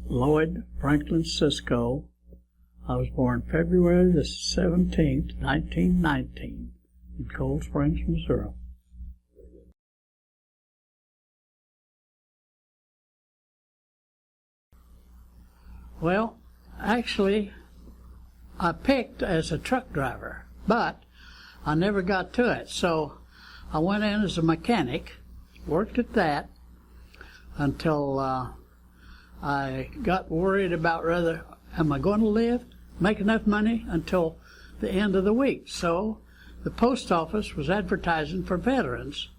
Lloyd Franklin Sisco. I was born February the 17th, 1919, in Cold Springs, Missouri. Well, actually, I picked as a truck driver, but I never got to it. So I went in as a mechanic, worked at that until I got worried about whether am I going to live, make enough money until the end of the week. So the post office was advertising for veterans,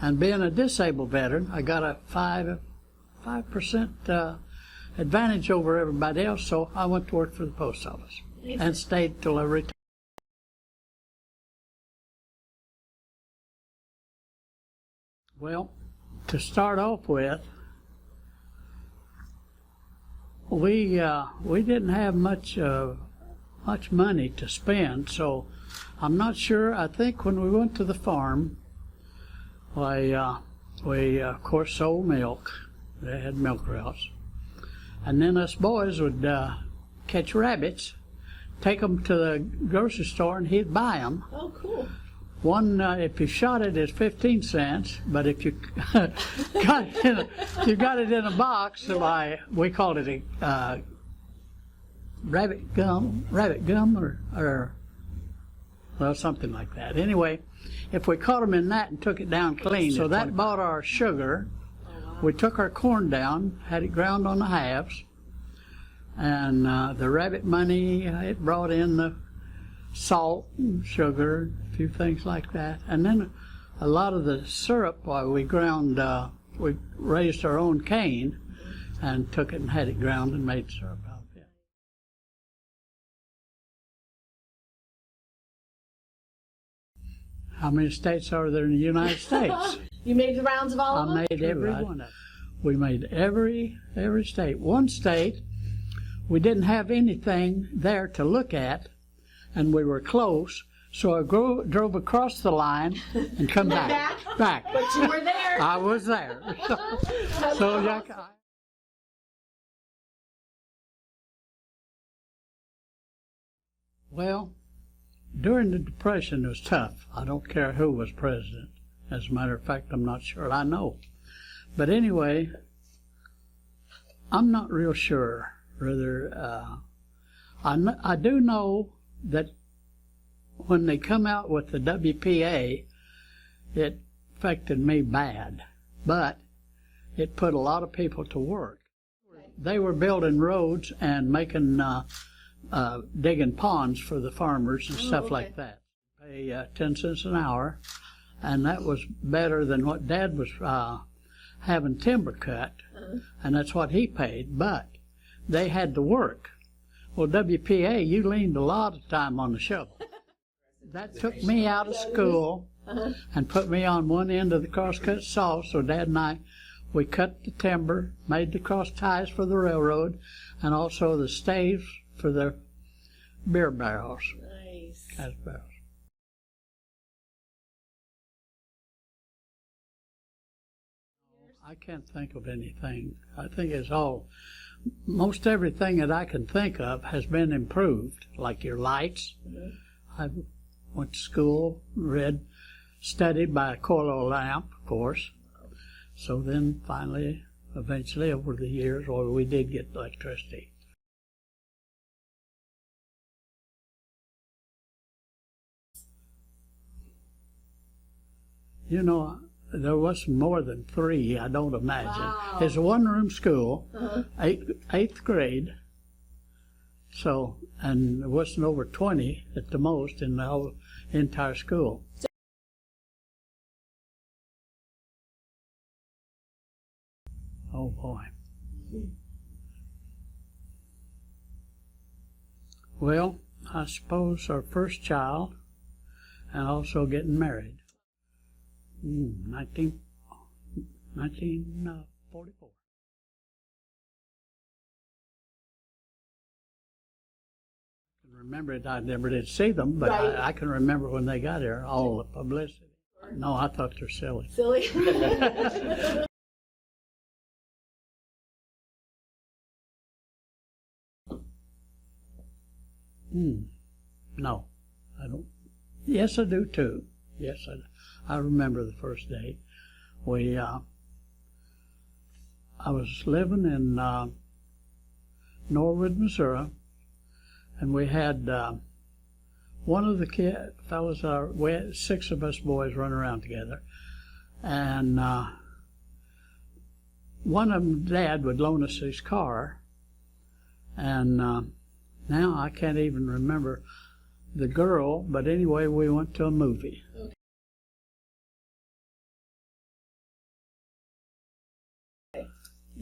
and being a disabled veteran, I got a 5% advantage over everybody else. So I went to work for the post office and stayed till I retired. Well, to start off with, we didn't have much money to spend, so I'm not sure. I think when we went to the farm, we of course sold milk. They had milk routes, and then us boys would catch rabbits, take them to the grocery store, and he'd buy them. Oh, cool. One, if you shot it, is 15 cents, but if you got it in a box, we called it a rabbit gum, or well, something like that. Anyway, if we caught them in that and took it down clean, so that bought our sugar. We took our corn down, had it ground on the halves, and the rabbit money, it brought in the salt and sugar, a few things like that. And then a lot of the syrup, we ground, we raised our own cane and took it and had it ground and made syrup out of it. How many states are there in the United States? You made the rounds of all of them? I made every one of them. We made every state. One state, we didn't have anything there to look at, and we were close, so I drove across the line and come back. Back. But you were there. I was there. So yeah. Well, during the Depression it was tough. I don't care who was president. As a matter of fact, I'm not sure. I know. But anyway, I'm not real sure whether I do know that when they come out with the WPA, it affected me bad, but it put a lot of people to work. They were building roads and making digging ponds for the farmers and stuff like that. Pay 10 cents an hour, and that was better than what Dad was having timber cut, and that's what he paid, but they had to work. Well, WPA, you leaned a lot of time on the shovel. That took me out of school and put me on one end of the crosscut saw, so Dad and I, we cut the timber, made the cross ties for the railroad, and also the staves for the beer barrels. Nice. Cask barrels. I can't think of anything. I think it's all, most everything that I can think of has been improved, like your lights. I went to school, studied by a coil oil lamp, of course. So then finally, eventually, over the years, we did get electricity. You know, there wasn't more than 3, I don't imagine. Wow. It's a one-room school, eighth grade. So, and there wasn't over 20 at the most in the whole entire school. Oh boy. Well, I suppose our first child, and also getting married. 1944. I can remember it. I never did see them, but Right. I can remember when they got here, all the publicity. No, I thought they're silly. Silly. No, I don't. Yes, I do too. Yes, I remember the first day. I was living in Norwood, Missouri, and we had one of the fellows. We had 6 of us boys running around together, and one of them, Dad, would loan us his car, and now I can't even remember the girl, but anyway, we went to a movie.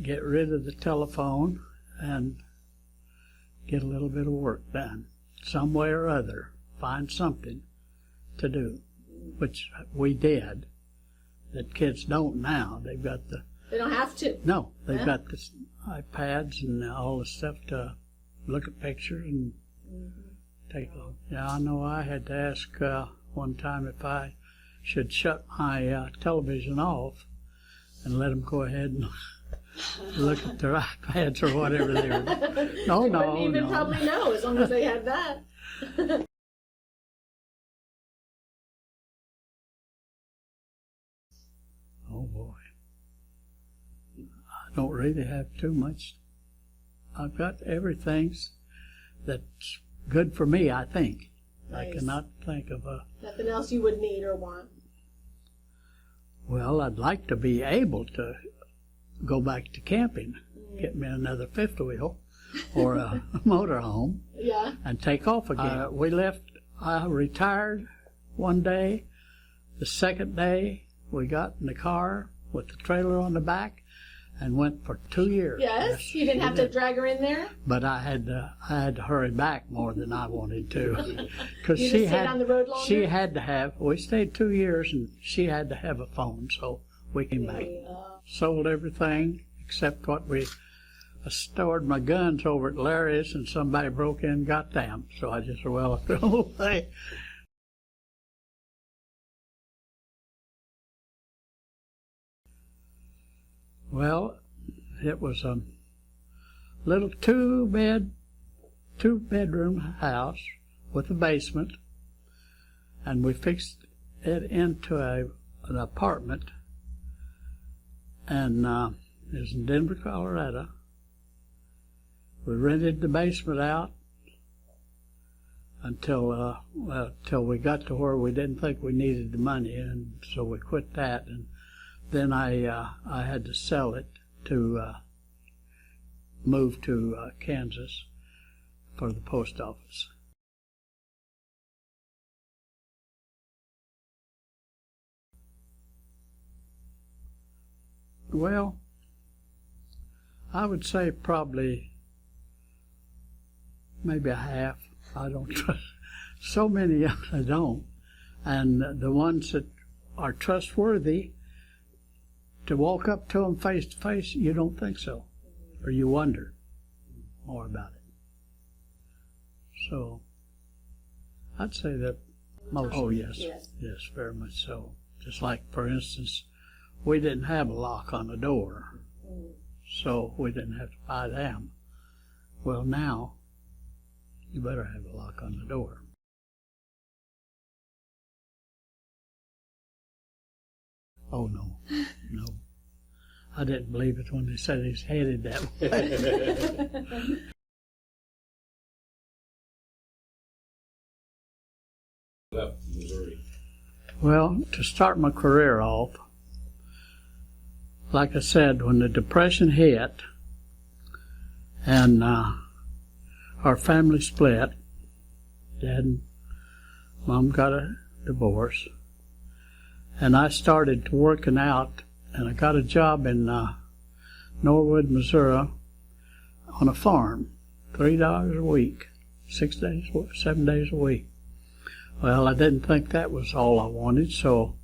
Get rid of the telephone and get a little bit of work done. Some way or other, find something to do, which we did. That kids don't now. They've got the... They don't have to. No, they've got the iPads and all the stuff to look at pictures and take a... Yeah, I know I had to ask one time if I should shut my television off and let them go ahead and look at their iPads or whatever they were. No, They wouldn't even probably know as long as they had that. Oh boy. I don't really have too much. I've got everything that's good for me, I think. Nice. I cannot think of a... Nothing else you would need or want. Well, I'd like to be able to go back to camping, get me another fifth wheel or a motorhome, Yeah. and take off again. We left, I retired one day. The second day, we got in the car with the trailer on the back and went for 2 years. Yes? You didn't have to drag her in there? But I had to hurry back more than I wanted to, because You just stayed on the road longer? she had to have. We stayed 2 years, and she had to have a phone, so we came back. Sold everything except what I stored my guns over at Larry's, and somebody broke in and got them. So I just threw the whole thing. Well, it was a little two-bedroom house with a basement, and we fixed it into an apartment, and it was in Denver, Colorado. We rented the basement out until we got to where we didn't think we needed the money, and so we quit that. And then I had to sell it to move to Kansas for the post office. Well, I would say probably maybe a half. I don't trust so many. I don't, and the ones that are trustworthy, to walk up to them face to face, you don't think so, or you wonder more about it. So I'd say that most. Oh yes, yes, very much so. Just like, for instance, we didn't have a lock on the door, so we didn't have to buy them. Well, now you better have a lock on the door. Oh no, no. I didn't believe it when they said he's headed that way. Well, to start my career off, like I said, when the Depression hit and our family split, Dad and Mom got a divorce, and I started working out, and I got a job in Norwood, Missouri, on a farm, $3 a week, 7 days a week. Well, I didn't think that was all I wanted, so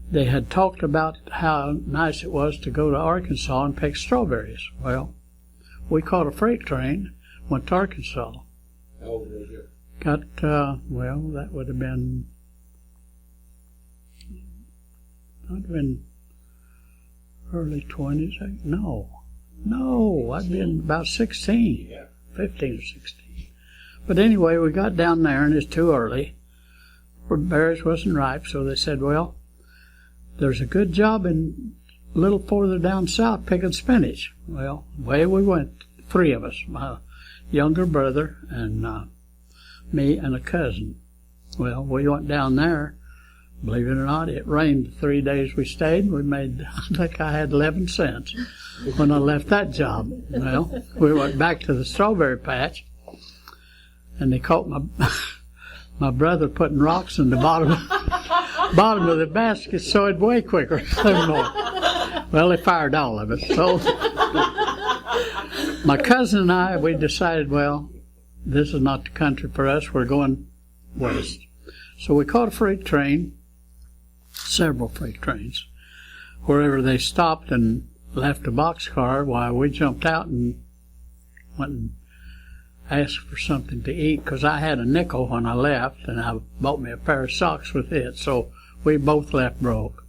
they had talked about how nice it was to go to Arkansas and pick strawberries. Well, we caught a freight train, went to Arkansas. How old was you? Got, well, that would have been, early 20s. No, I'd been about 16, 15 or 16. But anyway, we got down there, and it's too early. Berries wasn't ripe, so they said, well, there's a good job in a little further down south picking spinach. Well, away we went, 3 of us, my younger brother and me and a cousin. Well, we went down there. Believe it or not, it rained the 3 days we stayed. We made, I think I had 11 cents when I left that job. Well, we went back to the strawberry patch, and they caught my brother putting rocks in the bottom of the basket so it'd weigh quicker. Well, they fired all of us. So my cousin and I, we decided, well, this is not the country for us. We're going west. So we caught a freight train, several freight trains. Wherever they stopped and left a boxcar, why, we jumped out and went and asked for something to eat, because I had a nickel when I left, and I bought me a pair of socks with it, so we both left broke.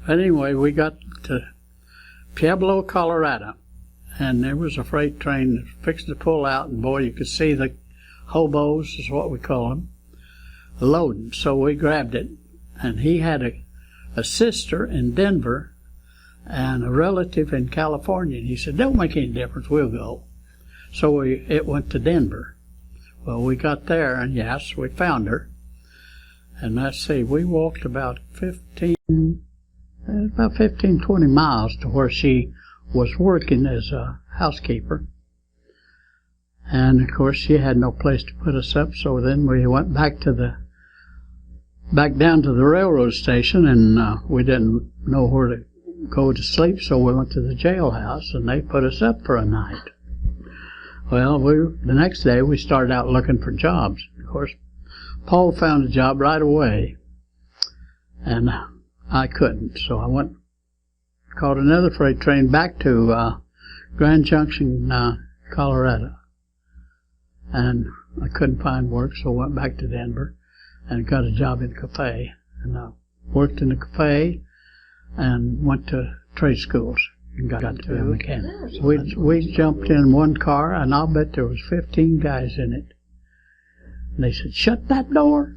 But anyway, we got to Pueblo, Colorado, and there was a freight train fixing to pull out, and boy, you could see the hobos, is what we call them, loading. So we grabbed it, and he had a sister in Denver and a relative in California, and he said, don't make any difference, we'll go. So it went to Denver. Well, we got there, and yes, we found her. And let's see, we walked about 15, 20 miles to where she was working as a housekeeper. And of course, she had no place to put us up, so then we went back down to the railroad station, and we didn't know where to go to sleep, so we went to the jailhouse, and they put us up for a night. Well, the next day we started out looking for jobs. Of course, Paul found a job right away, and I couldn't. So I caught another freight train back to Grand Junction, Colorado, and I couldn't find work, so I went back to Denver and got a job in a cafe. And I worked in a cafe and went to trade schools. Got to be a mechanic. We jumped in one car, and I'll bet there was 15 guys in it. And they said, shut that door.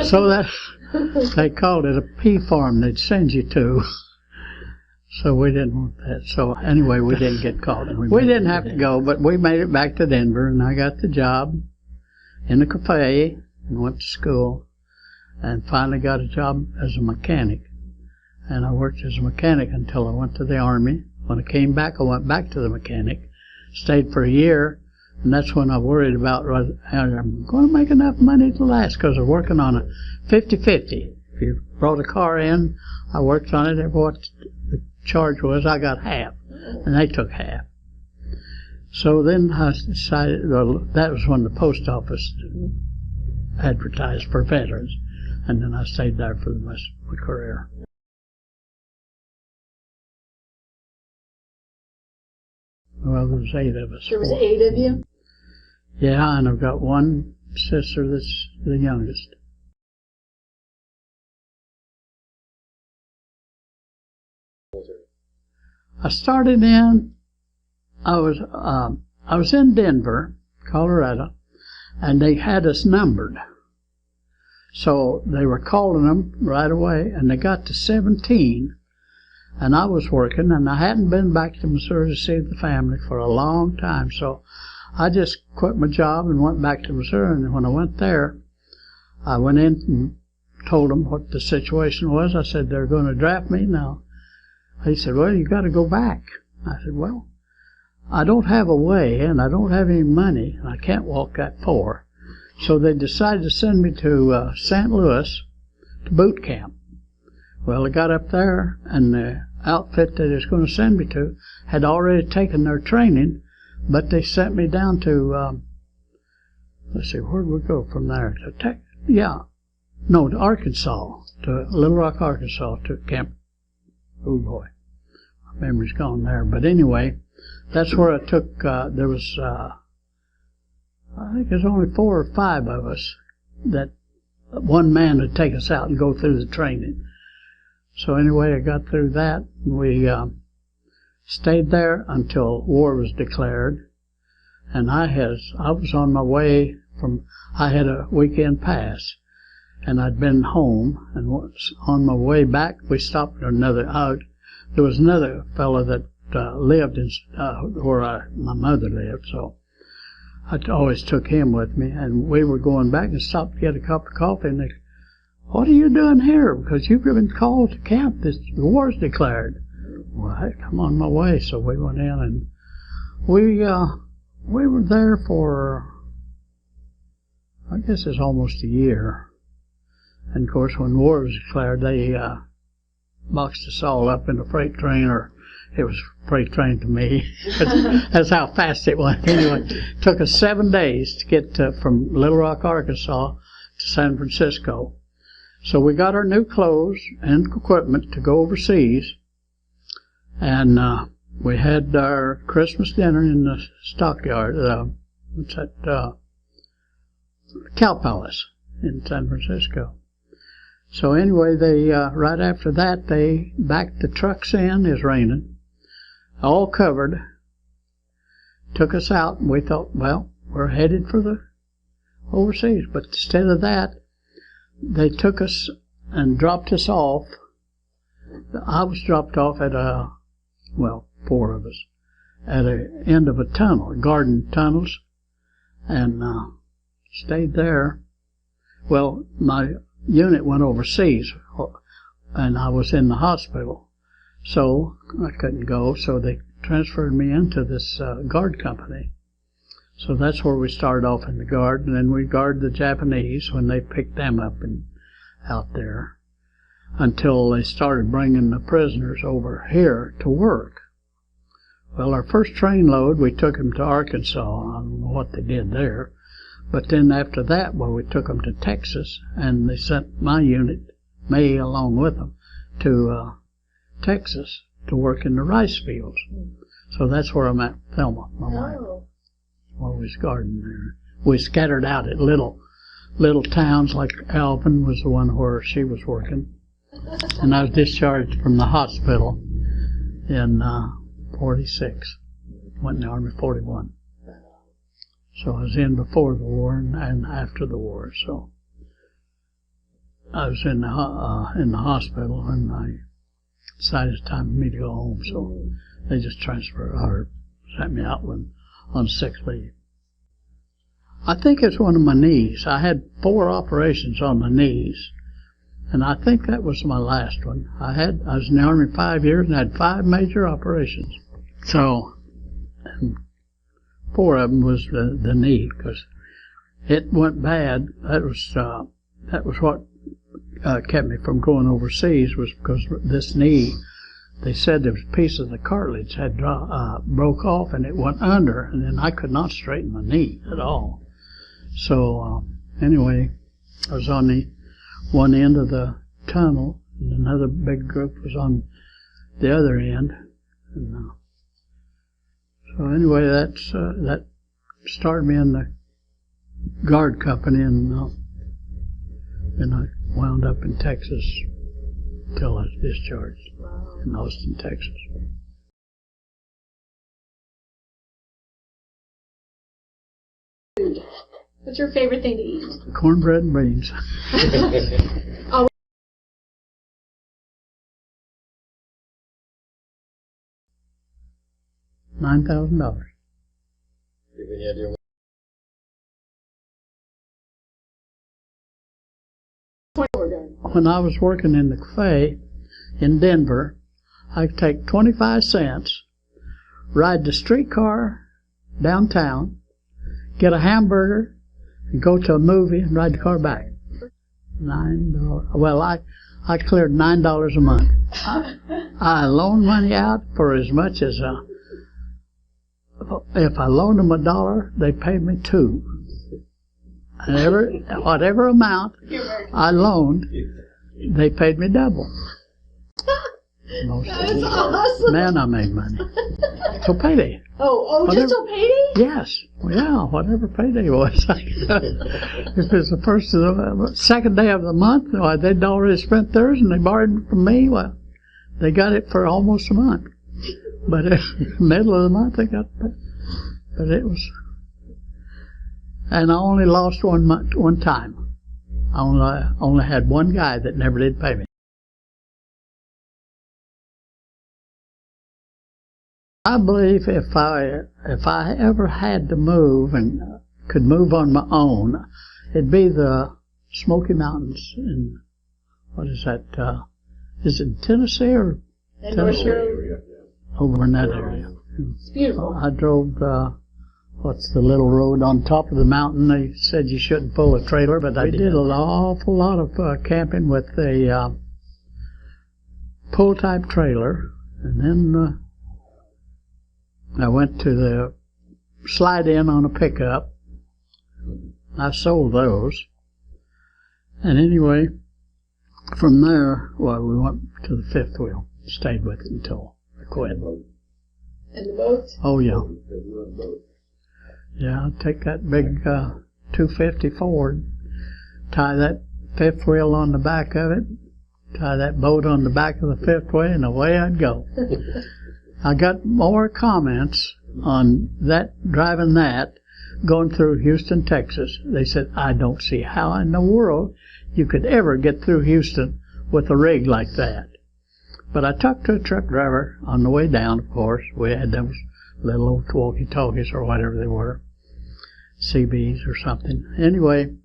So they called it a P farm they'd send you to. So we didn't want that. So anyway, we didn't get called. We didn't have to go, but we made it back to Denver, and I got the job in a cafe and went to school, and finally got a job as a mechanic. And I worked as a mechanic until I went to the Army. When I came back, I went back to the mechanic, stayed for a year, and that's when I worried about whether I'm going to make enough money to last, because I'm working on a 50-50. If you brought a car in, I worked on it, and what the charge was, I got half, and they took half. So then I decided, well, that was when the post office advertised for veterans, and then I stayed there for the rest of my career. Well, there was 8 of us. There was 8 of you? Yeah, and I've got one sister that's the youngest. I started in, I was in Denver, Colorado, and they had us numbered. So they were calling them right away, and they got to 17. And I was working, and I hadn't been back to Missouri to see the family for a long time. So I just quit my job and went back to Missouri. And when I went there, I went in and told them what the situation was. I said, they're going to draft me now. He said, well, you got to go back. I said, well, I don't have a way, and I don't have any money, and I can't walk that far. So they decided to send me to St. Louis to boot camp. Well, I got up there, and the outfit that it was going to send me to had already taken their training, but they sent me down to, let's see, where did we go from there? To Arkansas, to Little Rock, Arkansas, to camp. Oh boy, my memory's gone there. But anyway, that's where I took, there was, I think there's only 4 or 5 of us that one man would take us out and go through the training. So anyway, I got through that. We stayed there until war was declared, and I was on my way I had a weekend pass, and I'd been home, and was on my way back. We stopped at there was another fellow that lived in where my mother lived, so I always took him with me, and we were going back and stopped to get a cup of coffee, and they, "What are you doing here? Because you've been called to camp. The war's declared." Well, heck, I'm on my way, so we went in, and we were there for, I guess it's almost a year. And of course, when war was declared, they boxed us all up in a freight train, or it was a freight train to me. That's how fast it went. Anyway, it took us 7 days to get from Little Rock, Arkansas to San Francisco. So we got our new clothes and equipment to go overseas, and we had our Christmas dinner in the stockyard, Cow Palace in San Francisco. So anyway, they right after that, they backed the trucks in. It's raining, all covered. Took us out, and we thought, well, we're headed for the overseas. But instead of that, they took us and dropped us off. I was dropped off at four of us, at the end of a tunnel, garden tunnels, and stayed there. Well, my unit went overseas, and I was in the hospital, so I couldn't go, so they transferred me into this guard company. So that's where we started off in the guard, and then we guarded the Japanese when they picked them up and out there, until they started bringing the prisoners over here to work. Well, our first train load, we took them to Arkansas. I don't know what they did there. But then after that, we took them to Texas, and they sent my unit, me along with them, to Texas to work in the rice fields. So that's where I met Thelma, my wife. While we was guarding there. We scattered out at little towns, like Alvin was the one where she was working. And I was discharged from the hospital in 46. Went in the Army 41. So I was in before the war and after the war. So I was in the hospital, and I decided it's time for me to go home. So they just sent me out on sick leave. I think it's one of my knees. I had 4 operations on my knees, and I think that was my last one. I was in the Army 5 years and had 5 major operations. So, and 4 of them was the knee, because it went bad. That was what kept me from going overseas, was because this knee, they said there was a piece of the cartilage had broke off, and it went under, and then I could not straighten my knee at all. So anyway, I was on the one end of the tunnel, and another big group was on the other end. And, so anyway, that started me in the guard company, and I wound up in Texas until I was discharged in Austin, Texas. What's your favorite thing to eat? Cornbread and beans. Oh. $9,000. When I was working in the cafe in Denver, I'd take 25 cents, ride the streetcar downtown, get a hamburger, and go to a movie and ride the car back. $9. Well, I cleared $9 a month. I loaned money out for as much as if I loaned them $1, they paid me $2. And whatever amount I loaned, they paid me double. That's awesome. Man, I made money. So payday. Just till payday? Yes. Well, yeah, whatever payday was. If it's the first of the second day of the month, they'd already spent theirs and they borrowed from me. Well, they got it for almost a month. But in the middle of the month, they got paid. But it was And I only lost one time. I only had one guy that never did pay me. I believe if I ever had to move and could move on my own, it'd be the Smoky Mountains in, what is that, is it Tennessee or Tennessee? Over in that area. It's beautiful. I drove, what's the little road on top of the mountain? They said you shouldn't pull a trailer, but I did an awful lot of camping with a pull-type trailer, and then I went to the slide-in on a pickup. I sold those. And anyway, from there, well, we went to the fifth wheel. Stayed with it until I quit. And the boat? Oh, yeah. Yeah, I'd take that big 250 Ford, tie that fifth wheel on the back of it, tie that boat on the back of the fifth wheel, and away I'd go. I got more comments on that, driving that, going through Houston, Texas. They said, I don't see how in the world you could ever get through Houston with a rig like that. But I talked to a truck driver on the way down, of course. We had those little old walkie-talkies or whatever they were, CBs or something. Anyway,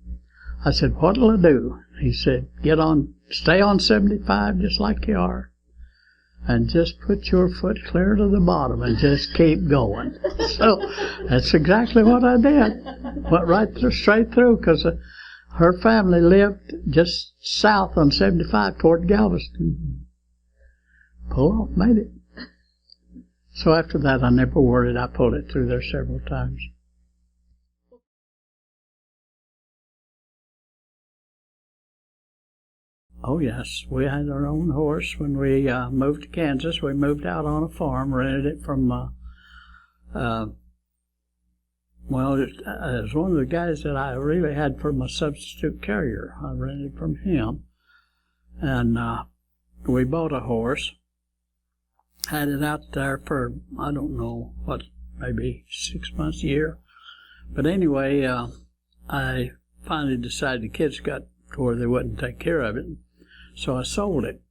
I said, what'll I do? He said, stay on 75 just like you are, and just put your foot clear to the bottom and just keep going. So that's exactly what I did. Went straight through, because her family lived just south on 75 toward Galveston. Pull off, made it. So after that, I never worried. I pulled it through there several times. Oh, yes. We had our own horse when we moved to Kansas. We moved out on a farm, rented it from, it was one of the guys that I really had for my substitute carrier. I rented from him. And we bought a horse. Had it out there for, I don't know, maybe 6 months, a year. But anyway, I finally decided the kids got to where they wouldn't take care of it. So I sold it.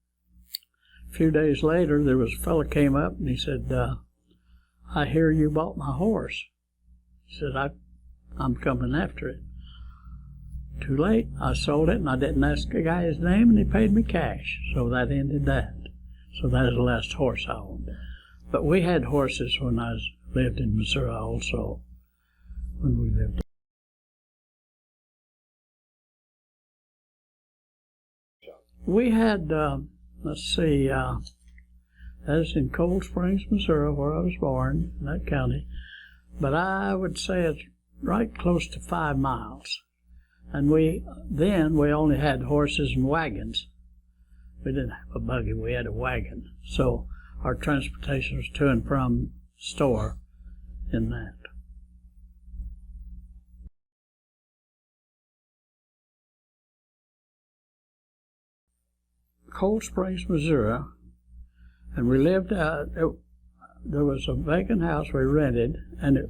A few days later, there was a fella came up and he said, I hear you bought my horse. He said, I'm coming after it. Too late. I sold it and I didn't ask the guy his name and he paid me cash. So that ended that. So that is the last horse I owned. But we had horses when I lived in Missouri also, when we lived. We had, let's see, that is in Cold Springs, Missouri, where I was born, in that county. But I would say it's right close to 5 miles. And we only had horses and wagons. We didn't have a buggy, we had a wagon. So our transportation was to and from store in that. Cold Springs, Missouri, and we lived out, there was a vacant house we rented, and it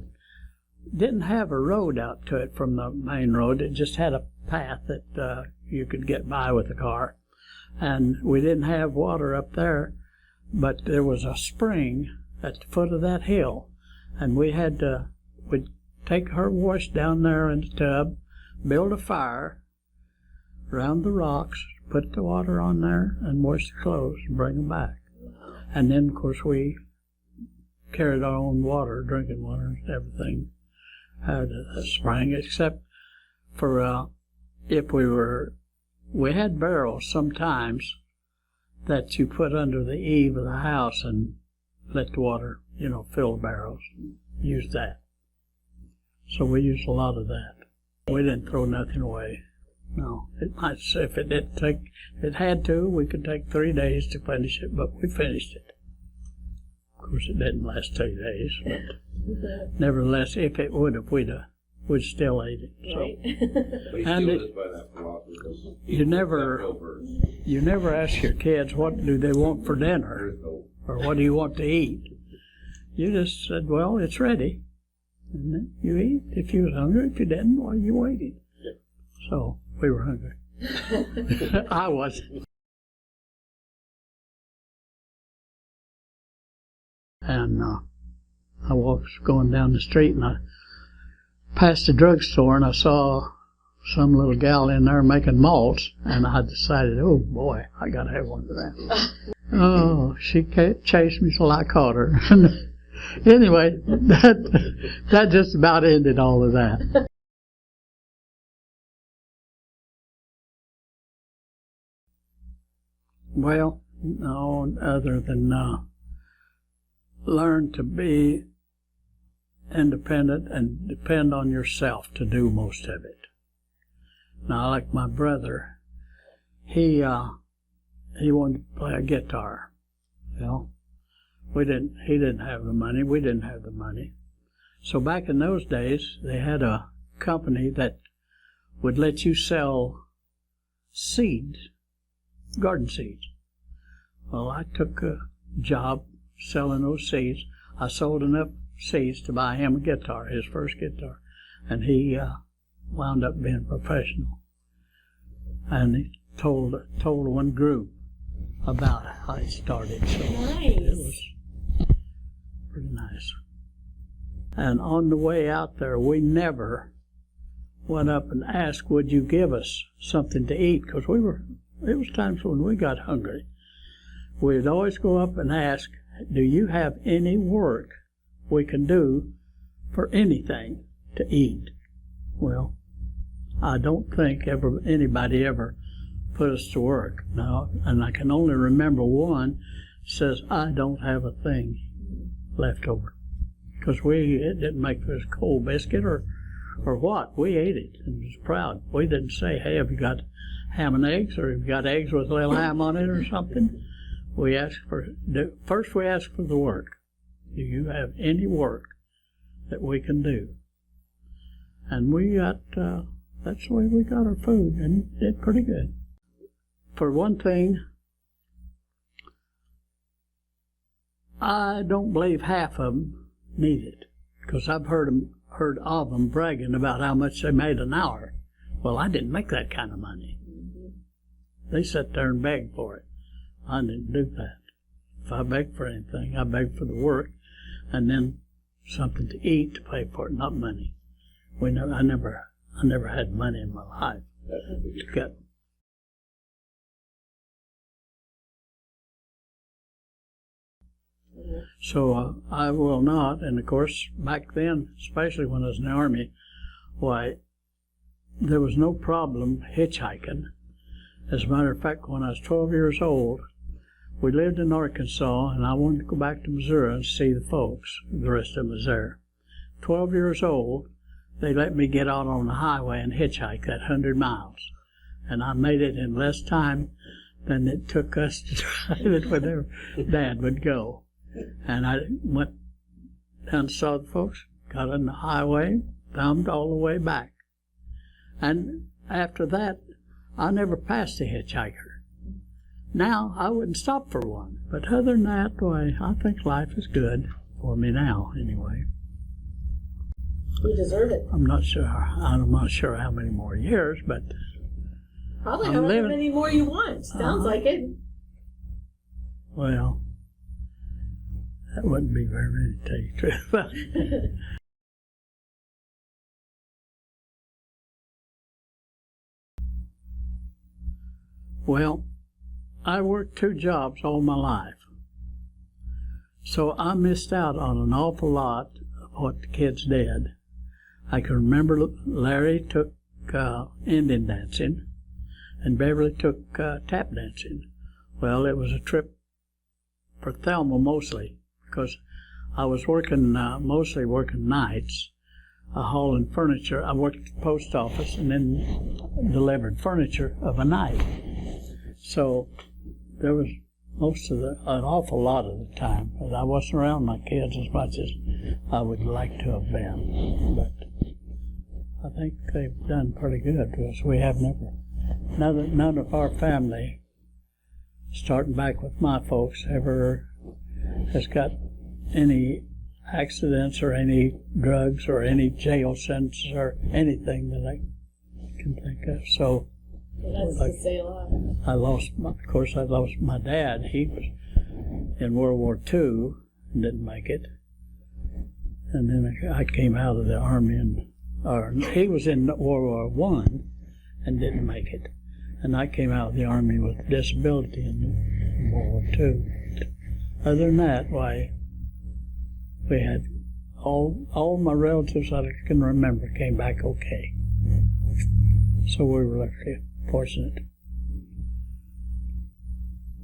didn't have a road out to it from the main road. It just had a path that you could get by with a car. And we didn't have water up there, but there was a spring at the foot of that hill. And we'd take her wash down there in the tub, build a fire around the rocks, put the water on there, and wash the clothes and bring them back. And then, of course, we carried our own water, drinking water and everything, out of the spring, except for if we had barrels sometimes that you put under the eave of the house and let the water, fill the barrels. Use that. So we used a lot of that. We didn't throw nothing away. No, if it had to, we could take 3 days to finish it, but we finished it. Of course, it didn't last 2 days, but nevertheless, if it would have, we'd still ate it. So. Right. And you never ask your kids what do they want for dinner or what do you want to eat. You just said, well, it's ready. And then you eat if you was hungry. If you didn't, well, you waited. So we were hungry. I wasn't. And I was going down the street, and I passed the drugstore, and I saw some little gal in there making malts, and I decided, oh boy, I gotta have one of them. Oh, she chased me till I caught her. Anyway, that just about ended all of that. Well, no, other than learn to be independent and depend on yourself to do most of it. Now, like my brother, he wanted to play a guitar. Well, he didn't have the money, we didn't have the money. So back in those days, they had a company that would let you sell seeds, garden seeds. Well, I took a job selling those seeds. I sold enough seeds to buy him a guitar, his first guitar, and he wound up being professional. And he told one group about how he started. So nice. It was pretty nice. And on the way out there, we never went up and asked, would you give us something to eat? Because it was times when we got hungry. We'd always go up and ask, do you have any work we can do for anything to eat? Well, I don't think anybody ever put us to work. No, and I can only remember one says, I don't have a thing left over. Because it didn't make us cold biscuit or what. We ate it and was proud. We didn't say, hey, have you got ham and eggs, or have you got eggs with a little ham on it or something? First we asked for the work. Do you have any work that we can do? And we got, that's the way we got our food, and did pretty good. For one thing, I don't believe half of them need it, because I've heard of them bragging about how much they made an hour. Well, I didn't make that kind of money. They sat there and begged for it. I didn't do that. If I begged for anything, I begged for the work, and then something to eat to pay for it, not money. I never had money in my life to get. So I will not, and of course back then, especially when I was in the Army, why, there was no problem hitchhiking. As a matter of fact, when I was 12 years old, we lived in Arkansas, and I wanted to go back to Missouri and see the folks. The rest of them was there. 12 years old, they let me get out on the highway and hitchhike that 100 miles. And I made it in less time than it took us to drive it when their dad would go. And I went down and saw the folks, got on the highway, thumbed all the way back. And after that, I never passed a hitchhiker. Now, I wouldn't stop for one. But other than that, why, I think life is good for me now, anyway. You deserve it. I'm not sure how many more years, but probably however many more you want. Sounds like it. Well, that wouldn't be very many, to tell you the truth. Well, I worked 2 jobs all my life, so I missed out on an awful lot of what the kids did. I can remember Larry took Indian dancing, and Beverly took tap dancing. Well, it was a trip for Thelma mostly, because I was working, mostly working nights, hauling furniture. I worked at the post office and then delivered furniture of a night. So there was an awful lot of the time, but I wasn't around my kids as much as I would like to have been. But I think they've done pretty good, because we have none of our family, starting back with my folks, ever has got any accidents or any drugs or any jail sentences or anything that I can think of. So That's to say a lot. of course, I lost my dad. He was in World War II and didn't make it. And then I came out of the Army, or he was in World War I and didn't make it. And I came out of the Army with a disability in World War II. Other than that, why, we had all my relatives that I can remember came back okay. So we were lucky, fortunate.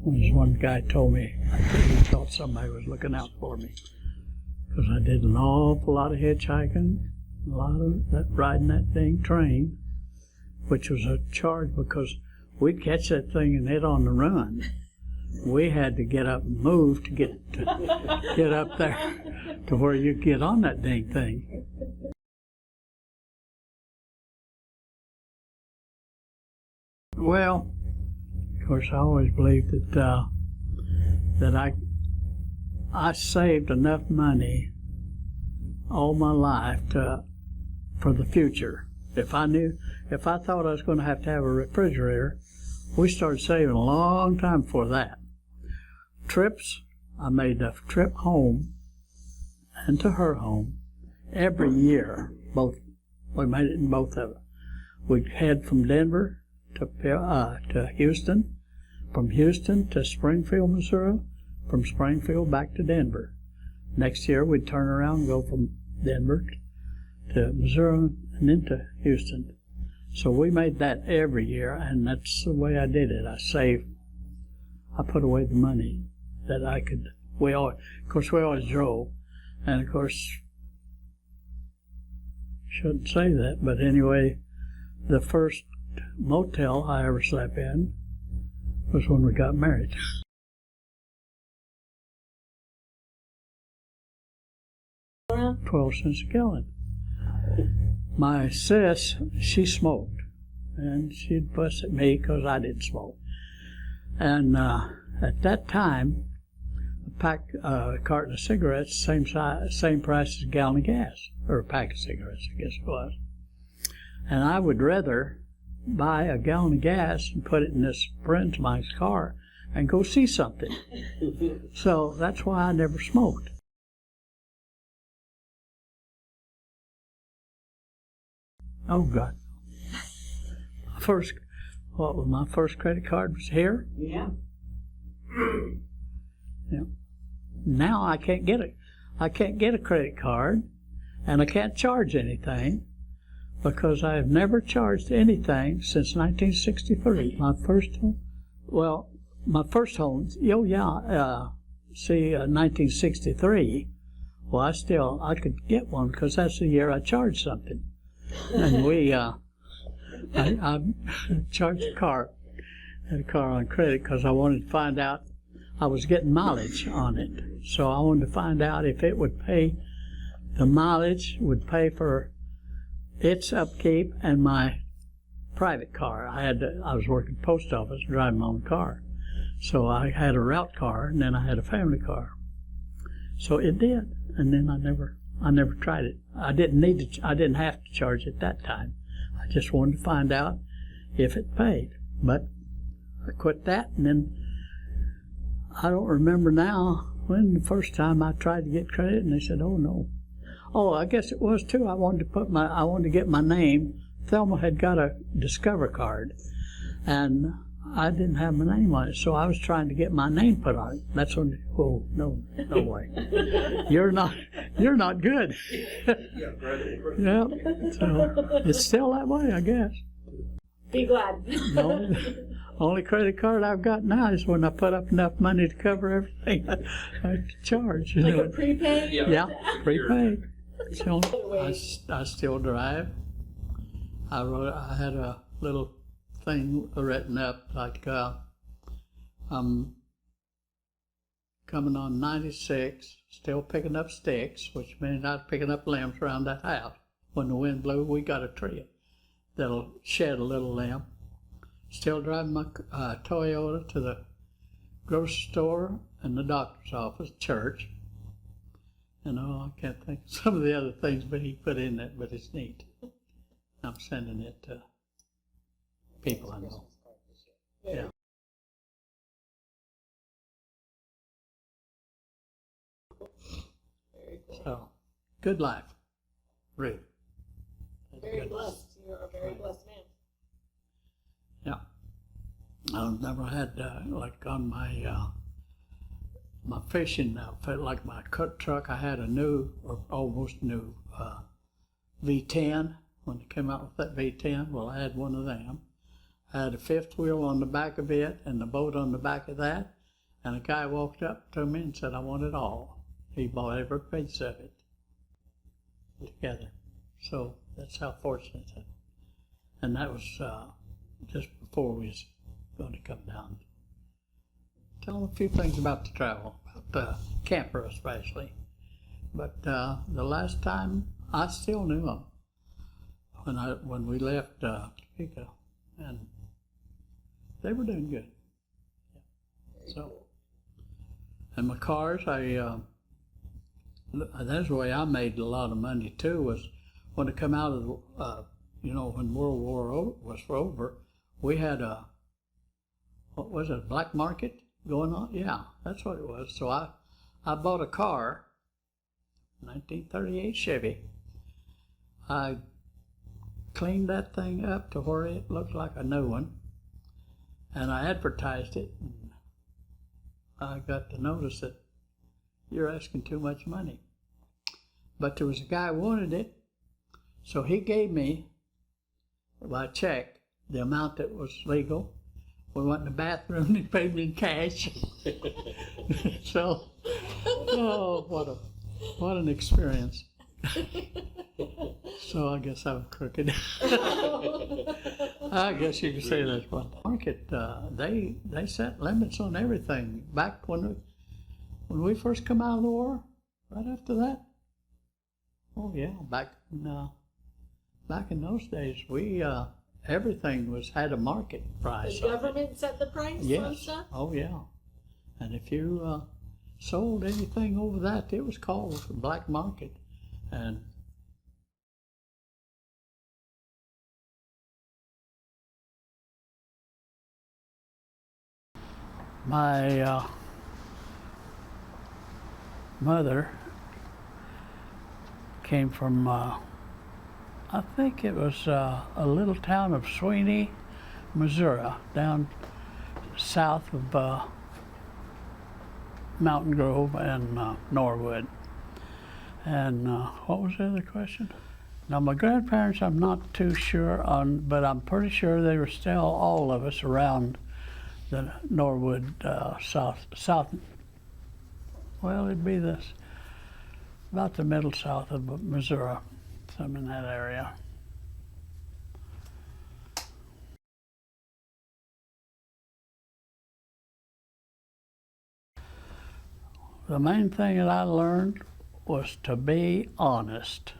One guy told me he thought somebody was looking out for me because I did an awful lot of hitchhiking, a lot of that riding that dang train, which was a charge because we'd catch that thing and head on the run. We had to get up and move to get up there to where you get on that dang thing. Well, of course, I always believed that I saved enough money all my life for the future. If I thought I was going to have a refrigerator, we started saving a long time before that. Trips, I made a trip home and to her home every year. We made it in both of them. We'd head from Denver to Houston, from Houston to Springfield, Missouri, from Springfield back to Denver. Next year we'd turn around and go from Denver to Missouri and then to Houston. So we made that every year, and that's the way I did it. I put away the money that I could. We always drove, and of course, shouldn't say that, but anyway, the first motel I ever slept in was when we got married. Around 12 cents a gallon. My sis, she smoked, and she'd fuss at me because I didn't smoke. And at that time, a carton of cigarettes, same price as a gallon of gas, or a pack of cigarettes, I guess it was. And I would rather buy a gallon of gas and put it in this friend of mine's car and go see something. So that's why I never smoked. Oh God. My first credit card was here. Yeah. Yeah. Now I can't get a credit card, and I can't charge anything because I have never charged anything since 1963. My first home, 1963. Well, I could get one because that's the year I charged something. And I charged a car on credit because I wanted to find out. I was getting mileage on it, so I wanted to find out if it would pay. The mileage would pay for its upkeep and my private car. I was working post office, driving my own car, so I had a route car and then I had a family car. So it did, and then I never tried it. I didn't have to charge it that time. I just wanted to find out if it paid. But I quit that, and then I don't remember now when the first time I tried to get credit, and they said, "Oh no." Oh, I guess it was too. I wanted to get my name. Thelma had got a Discover card, and I didn't have my name on it, so I was trying to get my name put on it. That's when, oh, no way. You're not good. Yeah, so it's still that way, I guess. Be glad. No, only credit card I've got now is when I put up enough money to cover everything I charge. Like a prepaid? Yeah, prepaid. So I still drive. I had a little thing written up like I'm coming on 96, still picking up sticks, which means I was picking up limbs around that house. When the wind blew, we got a tree that'll shed a little limb. Still driving my Toyota to the grocery store and the doctor's office, church. You know, I can't think of some of the other things, but he put in that, but it's neat. I'm sending it to people I know. Yeah. Very cool. So, good life, really. Very blessed. You're a very blessed man. Yeah. I've never had, like on my my fishing outfit, like my cut truck, I had a new, or almost new, V10. When they came out with that V10, well, I had one of them. I had a fifth wheel on the back of it and the boat on the back of that. And a guy walked up to me and said, I want it all. He bought every piece of it together. So that's how fortunate that. And that was just before we was going to come down. Tell them a few things about the travel, about the camper especially. But the last time, I still knew them when we left Topeka, and they were doing good. Yeah. So, and my cars, that's the way I made a lot of money too, was when it come out of, you know, when World War was over, we had a, what was it, black market going on? Yeah, that's what it was. So I bought a car, 1938 Chevy. I cleaned that thing up to where it looked like a new one, and I advertised it, and I got to notice that you're asking too much money. But there was a guy who wanted it, so he gave me, by check, the amount that was legal. We went in the bathroom and he paid me in cash. So, oh, what an experience. So I guess I'm crooked. I guess you could say that's one. Market, they set limits on everything. Back when we first come out of the war, right after that. Oh yeah, back in those days, we everything had a market price. The government set the price on stuff? Oh yeah. And if you sold anything over that, it was called the black market. And my mother came from, I think it was a little town of Sweeney, Missouri, down south of Mountain Grove and Norwood. And what was the other question? Now my grandparents, I'm not too sure on, but I'm pretty sure they were still all of us around the Norwood south. Well, it'd be this about the middle south of Missouri, some in that area. The main thing that I learned was to be honest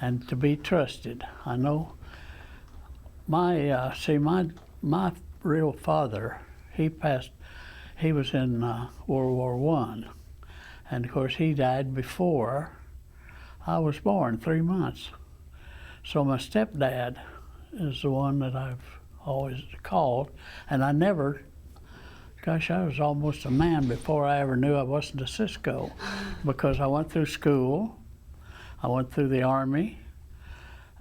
and to be trusted. I know my my real father, he was in World War I, and of course he died before I was born, 3 months. So my stepdad is the one that I've always called, and I never, gosh, I was almost a man before I ever knew I wasn't a Sisco, because I went through school, I went through the Army,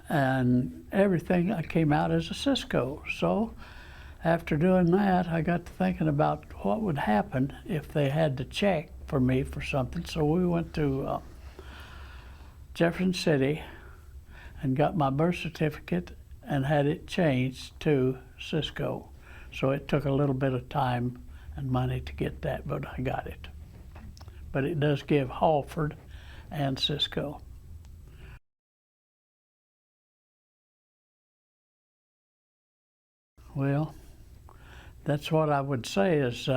and everything, I came out as a Sisco. So after doing that, I got to thinking about what would happen if they had to check for me for something. So we went to Jefferson City and got my birth certificate and had it changed to Sisco. So it took a little bit of time and money to get that, but I got it. But it does give Halford and Sisco. Well, that's what I would say is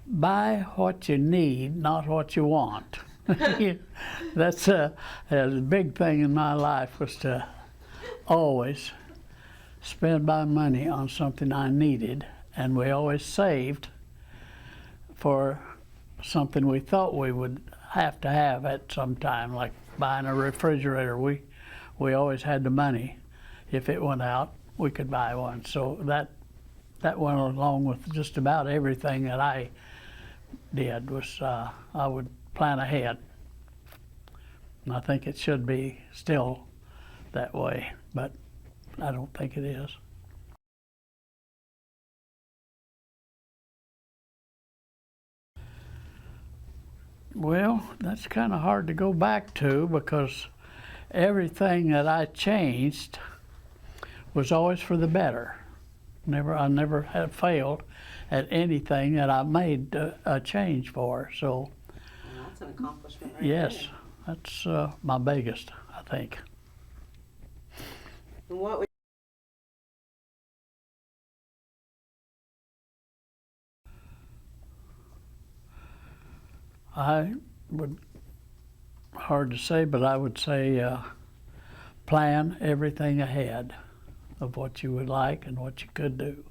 buy what you need, not what you want. That's a big thing in my life, was to always spend my money on something I needed, and we always saved for something we thought we would have to have at some time, like buying a refrigerator. We always had the money. If it went out, we could buy one. So that went along with just about everything that I did. Was I would plan ahead. And I think it should be still that way, but I don't think it is. Well, that's kind of hard to go back to, because everything that I changed was always for the better. I never had failed at anything that I made a change for. So Well, that's an accomplishment right yes, there. that's my biggest, I think. And what would I would, hard to say, but I would say plan everything ahead of what you would like and what you could do.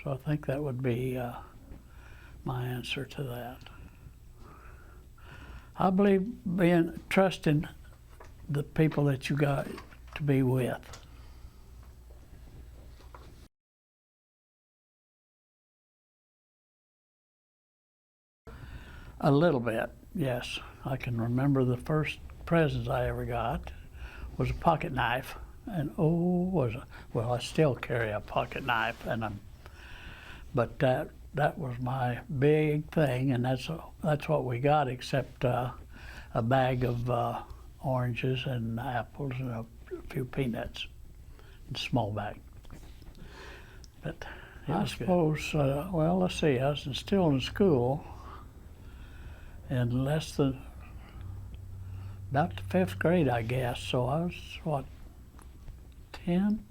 So I think that would be my answer to that. I believe trusting the people that you got to be with. A little bit, yes. I can remember the first presents I ever got was a pocket knife, and well, I still carry a pocket knife, but that was my big thing, and that's what we got, except a bag of oranges and apples and a few peanuts, in a small bag. But I suppose, well, let's see, I was still in school. In less than about the 5th grade, I guess. So I was, what, 10?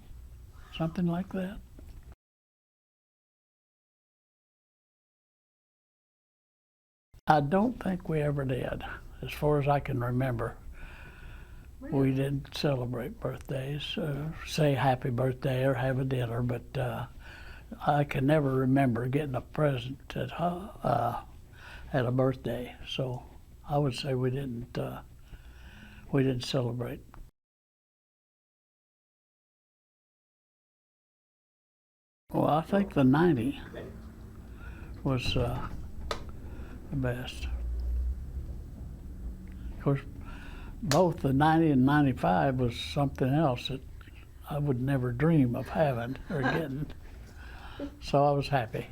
Something like that. I don't think we ever did, as far as I can remember. Really? We didn't celebrate birthdays, say happy birthday or have a dinner, but I can never remember getting a present at a birthday, so I would say we didn't celebrate. Well, I think the 90 was the best. Of course, both the 90 and 95 was something else that I would never dream of having or getting, so I was happy.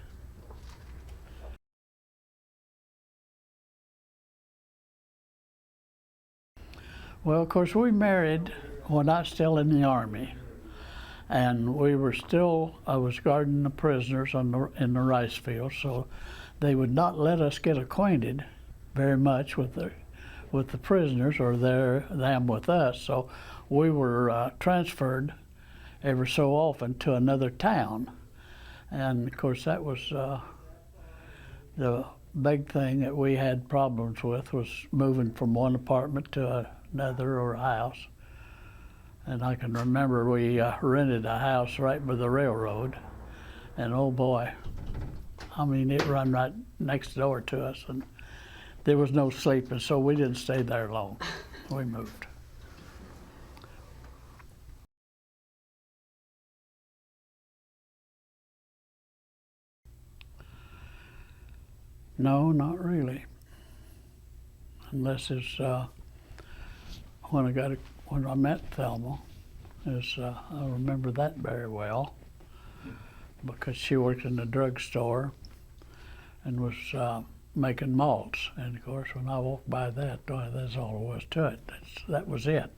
Well, of course, we married when I was still in the Army, and I was guarding the prisoners in the rice field, so they would not let us get acquainted very much with the prisoners or them with us. So we were transferred every so often to another town, and of course that was the big thing that we had problems with, was moving from one apartment to another or a house. And I can remember we rented a house right by the railroad, and oh boy, I mean, it run right next door to us, and there was no sleeping, so we didn't stay there long. We moved. No, not really. Unless it's when I met Thelma, I remember that very well, because she worked in the drugstore and was making malts. And of course, when I walked by that, that's all there was to it. That was it.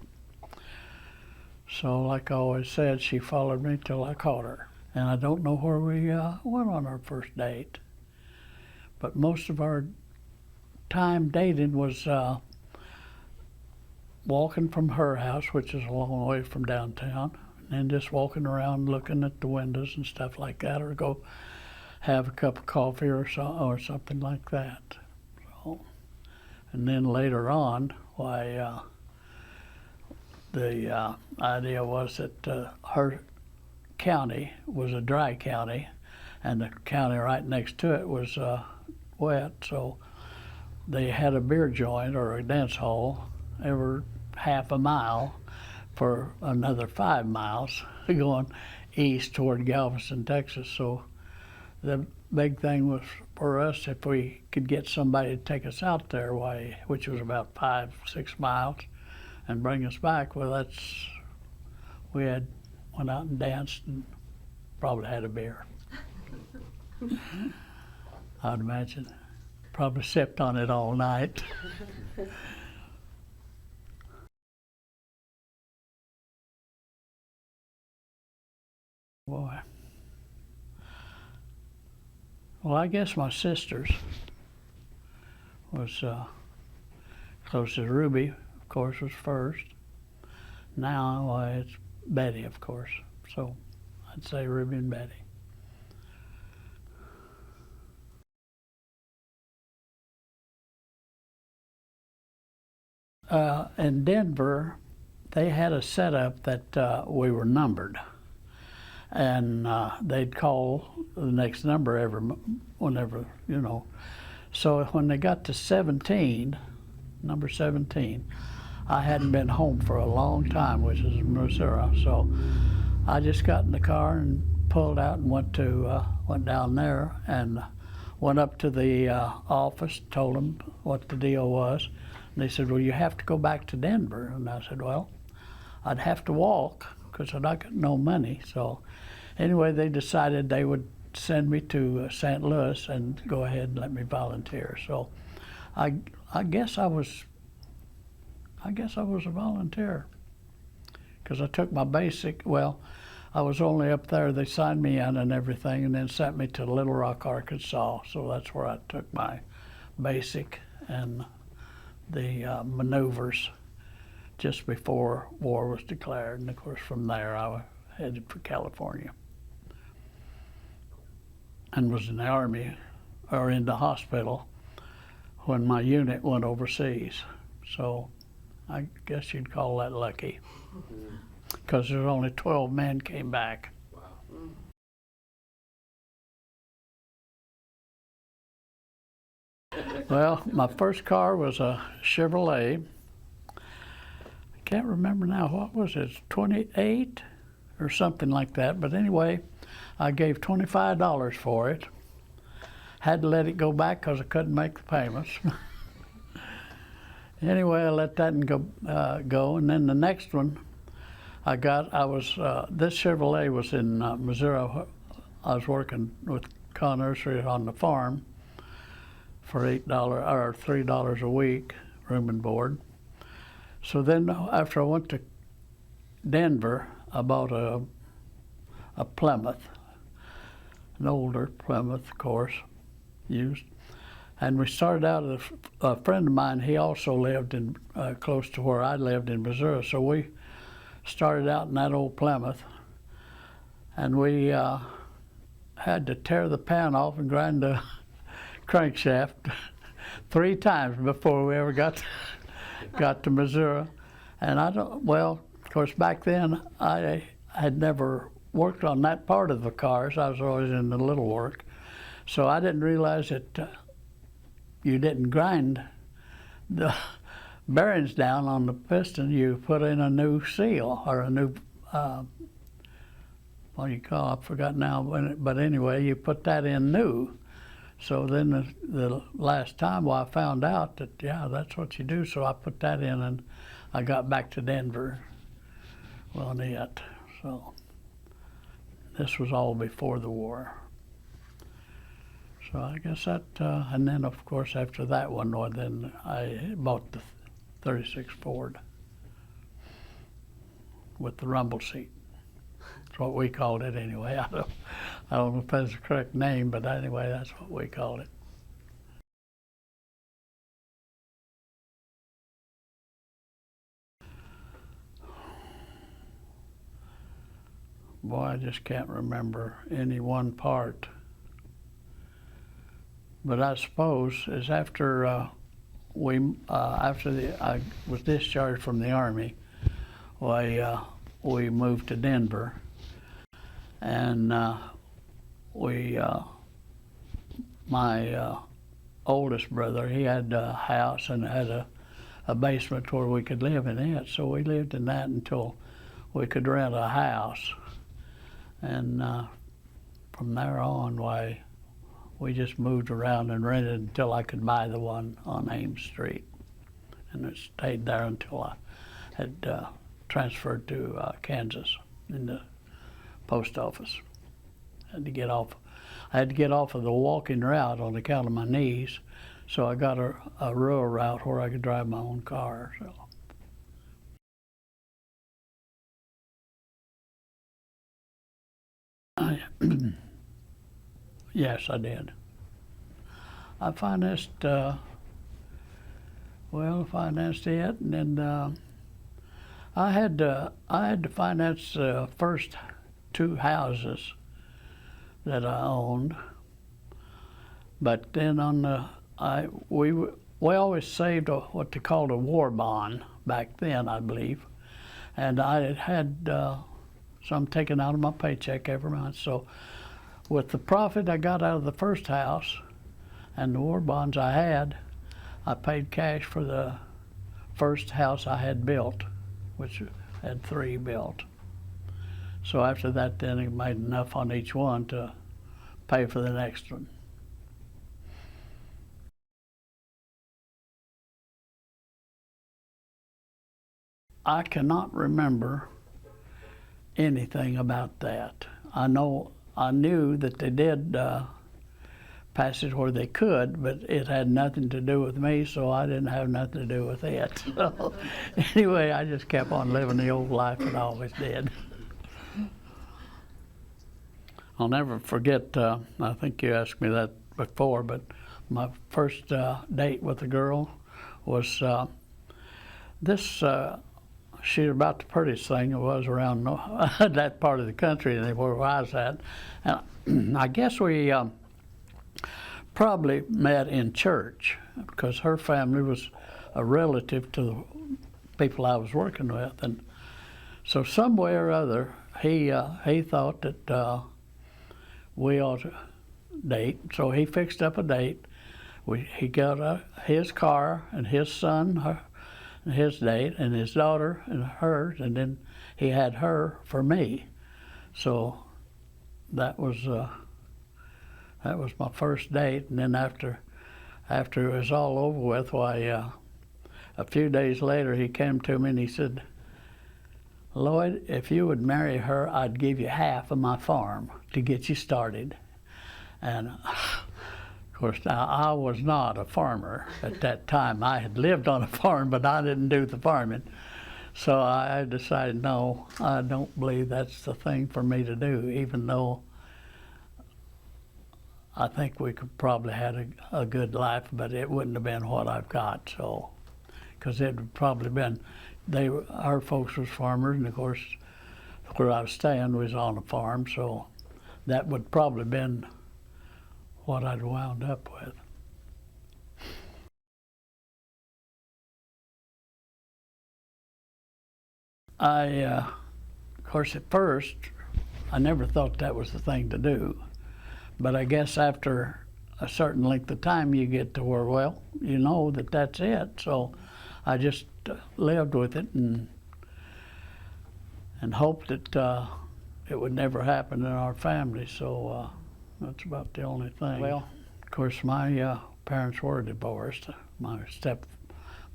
So, like I always said, she followed me till I caught her. And I don't know where we went on our first date, but most of our time dating was walking from her house, which is a long way from downtown, and just walking around looking at the windows and stuff like that, or go have a cup of coffee or something like that. So, and then later on, the idea was that her county was a dry county, and the county right next to it was wet. So they had a beer joint or a dance hall every half a mile for another 5 miles going east toward Galveston, Texas. So the big thing was for us if we could get somebody to take us out there, which was about 5-6 miles, and bring us back. Well, we went out and danced and probably had a beer. I'd imagine. Probably sipped on it all night. Boy. Well, I guess my sisters was close as Ruby, of course, was first. Now it's Betty, of course. So I'd say Ruby and Betty. In Denver, they had a setup that we were numbered, and they'd call the next number whenever, you know. So when they got to 17, number 17, I hadn't been home for a long time, which is Missouri. So I just got in the car and pulled out and went down there and went up to the office, told them what the deal was. And they said, well, you have to go back to Denver. And I said, well, I'd have to walk because I'd got no money. So anyway, they decided they would send me to St. Louis and go ahead and let me volunteer. So I guess I was a volunteer because I took my basic. Well, I was only up there. They signed me in and everything, and then sent me to Little Rock, Arkansas. So that's where I took my basic and the maneuvers just before war was declared. And of course, from there, I headed for California and was in the Army or in the hospital when my unit went overseas. So I guess you'd call that lucky because there's only 12 men came back. Wow. Well, my first car was a Chevrolet. I can't remember now, what was it, 28 or something like that. But anyway, I gave $25 for it. Had to let it go back because I couldn't make the payments. Anyway, I let that go, and then the next one this Chevrolet was in Missouri. I was working with Con Nursery on the farm for $8 or $3 a week, room and board. So then after I went to Denver, I bought a Plymouth, an older Plymouth, of course, used. And we started out, a friend of mine, he also lived in close to where I lived in Missouri. So we started out in that old Plymouth, and we had to tear the pan off and grind the crankshaft 3 times before we ever got to Missouri. And of course, back then I had never worked on that part of the cars. I was always in the little work. So I didn't realize that you didn't grind the bearings down on the piston. You put in a new seal or a new, what do you call it? I forgot now, but anyway, you put that in new. So then the last time, I found out that, yeah, that's what you do. So I put that in, and I got back to Denver. Well, so this was all before the war. So I guess that, and then of course after that one, then I bought the 36 Ford with the rumble seat. That's what we called it anyway. I don't know if that's the correct name, but anyway, that's what we called it. Boy, I just can't remember any one part. But I suppose it's after I was discharged from the Army, we moved to Denver, and my oldest brother, he had a house and had a basement where we could live in it. So we lived in that until we could rent a house. And from there on, we just moved around and rented until I could buy the one on Ames Street. And it stayed there until I had transferred to Kansas in the post office. I had to get off of the walking route on account of my knees, so I got a rural route where I could drive my own car. So. Yes, I did. I financed, financed it, and then I had to finance the first 2 houses that I owned. But then we always saved what they called a war bond back then, I believe, and I had some taken out of my paycheck every month. So with the profit I got out of the first house and the war bonds I had, I paid cash for the first house I had built, which had 3 built. So after that, then it made enough on each one to pay for the next one. I cannot remember anything about that. I knew that they did pass it where they could, but it had nothing to do with me, so I didn't have nothing to do with it. So anyway, I just kept on living the old life that I always did. I'll never forget, I think you asked me that before, but my first date with a girl was she's about the prettiest thing it was around that part of the country where I was at. And I guess we probably met in church because her family was a relative to the people I was working with. And so some way or other, he thought that we ought to date. So he fixed up a date. He got his car and his son, his date, and his daughter and hers, and then he had her for me. So that was my first date. And then after it was all over with, a few days later he came to me and he said, "Lloyd, if you would marry her, I'd give you half of my farm to get you started." And of course, now I was not a farmer at that time. I had lived on a farm, but I didn't do the farming. So I decided, no, I don't believe that's the thing for me to do, even though I think we could probably had a good life, but it wouldn't have been what I've got. So, because it would probably been, our folks was farmers, and of course, where I was staying was on a farm, so that would probably been what I'd wound up with. Of course, at first, I never thought that was the thing to do. But I guess after a certain length of time, you get to where, well, you know that that's it. So I just lived with it and hoped that it would never happen in our family. So that's about the only thing. Well, of course, my parents were divorced. My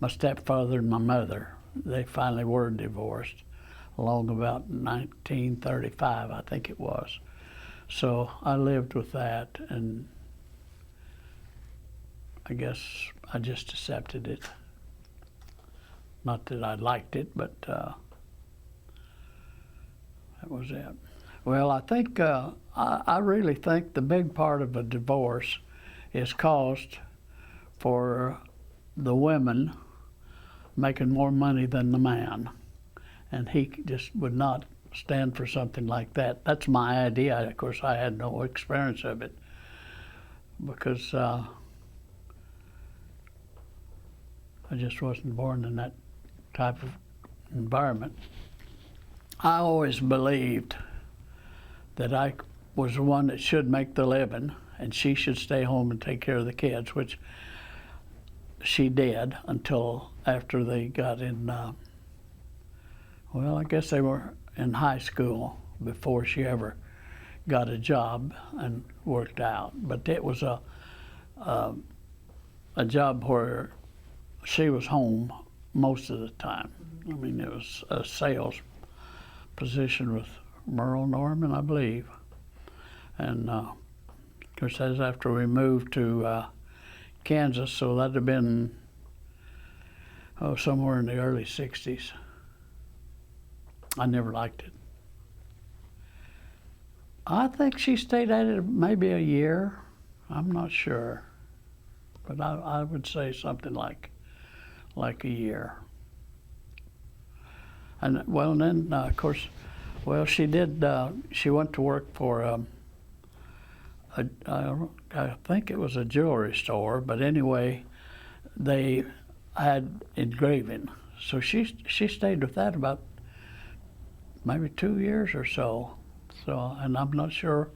stepfather and my mother, they finally were divorced along about 1935, I think it was. So I lived with that, and I guess I just accepted it. Not that I liked it, but that was it. Well, I think, I really think the big part of a divorce is caused for the women making more money than the man. And he just would not stand for something like that. That's my idea. Of course, I had no experience of it because I just wasn't born in that type of environment. I always believed that I was the one that should make the living and she should stay home and take care of the kids, which she did until after they got in, well, I guess they were in high school before she ever got a job and worked out. But it was a job where she was home most of the time. I mean, it was a sales position with Merle Norman, I believe. And of course, that's after we moved to Kansas, so that'd have been somewhere in the early 60s. I never liked it. I think she stayed at it maybe a year. I'm not sure, but I would say something like a year. And well, and then of course, well, she did. She went to work for I think it was a jewelry store, but anyway, they had engraving. So she stayed with that about maybe 2 years or so. So, and I'm not sure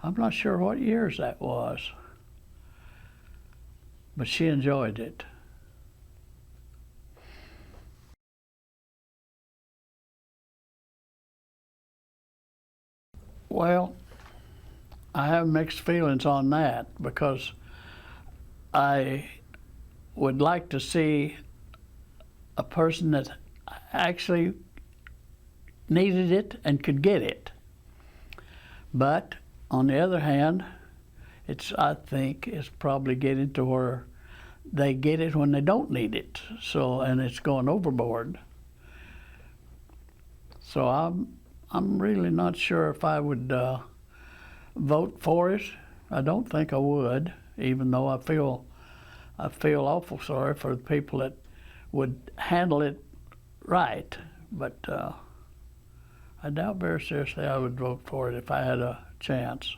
what years that was, but she enjoyed it. Well, I have mixed feelings on that because I would like to see a person that actually needed it and could get it. But on the other hand, I think it's probably getting to where they get it when they don't need it. So, and it's going overboard. So I'm really not sure if I would vote for it. I don't think I would, even though I feel awful sorry for the people that would handle it right. But I doubt very seriously I would vote for it if I had a chance.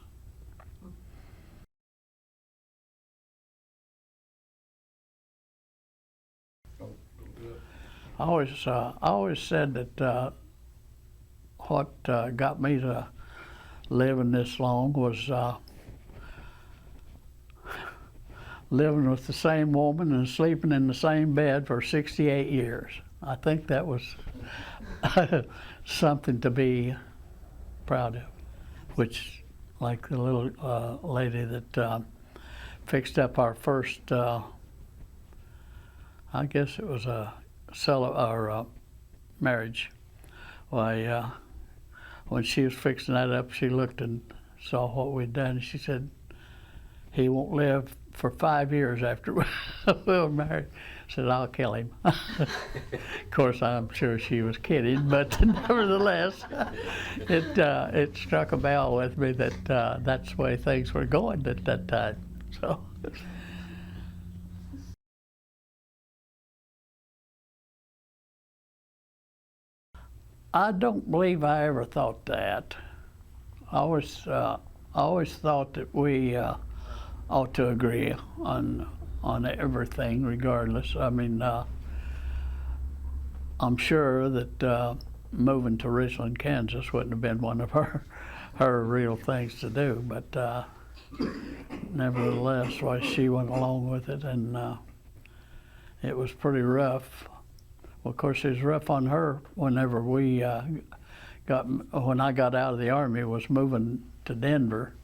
I always said that what got me to living this long was living with the same woman and sleeping in the same bed for 68 years. I think that was something to be proud of, which, like the little lady that fixed up our first, I guess it was our marriage. Why, when she was fixing that up, she looked and saw what we'd done. She said, "He won't live for 5 years after we were married." I said, "I'll kill him." Of course, I'm sure she was kidding, but nevertheless, it struck a bell with me that that's the way things were going at that time. So. I don't believe I ever thought that. I always thought that we ought to agree on everything, regardless. I mean, I'm sure that moving to Richland, Kansas, wouldn't have been one of her real things to do. But nevertheless, why she went along with it, and it was pretty rough. Well, of course, it was rough on her whenever when I got out of the Army, was moving to Denver,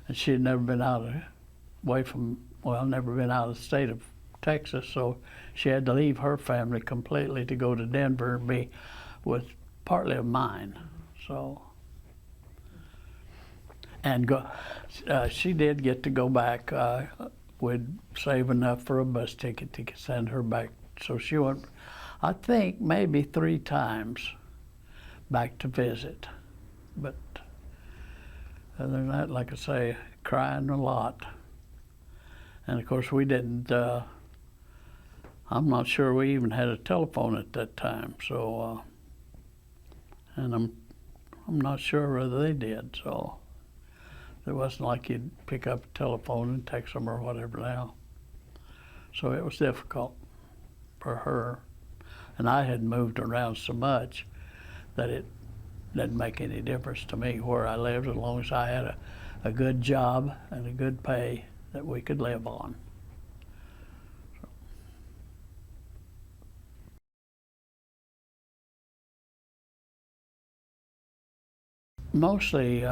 and she had never been never been out of the state of Texas, so she had to leave her family completely to go to Denver and be with partly of mine. So, and she did get to go back. We'd save enough for a bus ticket to send her back, so she went, I think, maybe 3 times back to visit. But other than that, like I say, crying a lot. And of course, we didn't, I'm not sure we even had a telephone at that time. So, and I'm not sure whether they did. So it wasn't like you'd pick up a telephone and text them or whatever now. So it was difficult for her. And I had moved around so much that it didn't make any difference to me where I lived, as long as I had a good job and a good pay that we could live on. Mostly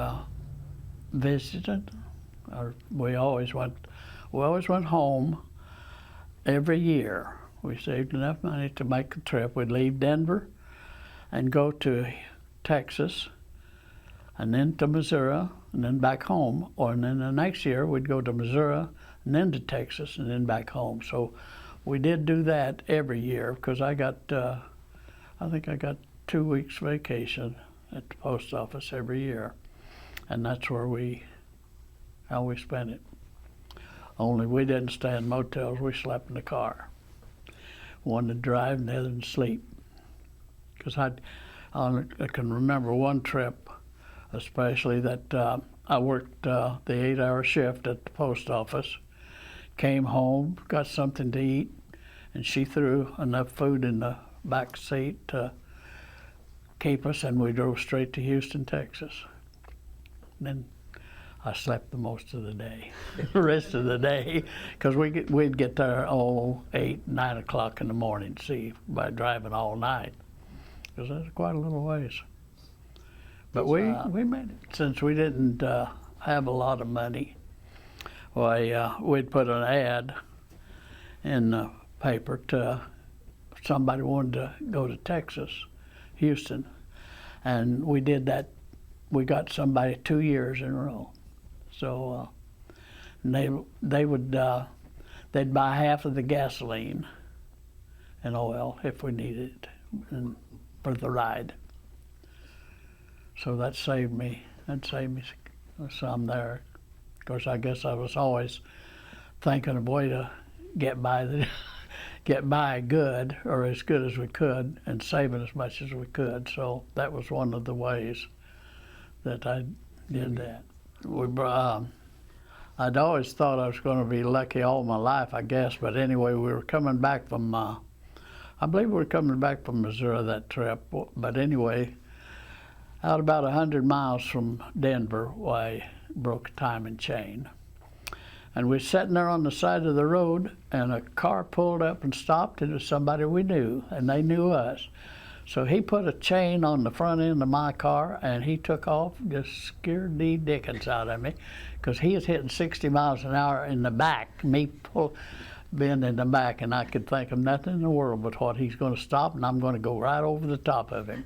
visited, or we always went home every year. We saved enough money to make a trip. We'd leave Denver and go to Texas, and then to Missouri, and then back home. And then the next year we'd go to Missouri, and then to Texas, and then back home. So we did do that every year because I think I got 2 weeks vacation at the post office every year, and that's how we spent it. Only we didn't stay in motels, we slept in the car. One to drive and the other to sleep. Because I can remember one trip, especially that I worked the 8-hour shift at the post office, came home, got something to eat, and she threw enough food in the back seat to keep us, and we drove straight to Houston, Texas. And then I slept the most of the day, the rest of the day, because we'd get there 8, 9 o'clock in the morning, see, by driving all night, because that's quite a little ways. But we made it. Since we didn't have a lot of money, we'd put an ad in the paper to somebody wanted to go to Texas, Houston, and we did that. We got somebody 2 years in a row. So they'd buy half of the gasoline and oil if we needed it for the ride. So that saved me some there. Of course, I guess I was always thinking of a way to get by good, or as good as we could, and saving as much as we could. So that was one of the ways that I did that. I'd always thought I was going to be lucky all my life, I guess. But anyway, we were coming back from, I believe we were coming back from Missouri that trip. But anyway, out about 100 miles from Denver, I broke a timing chain. And we were sitting there on the side of the road, and a car pulled up and stopped. It was somebody we knew, and they knew us. So he put a chain on the front end of my car, and he took off, just scared the dickens out of me, because he was hitting 60 miles an hour in the back, being in the back, and I could think of nothing in the world but what he's going to stop, and I'm going to go right over the top of him.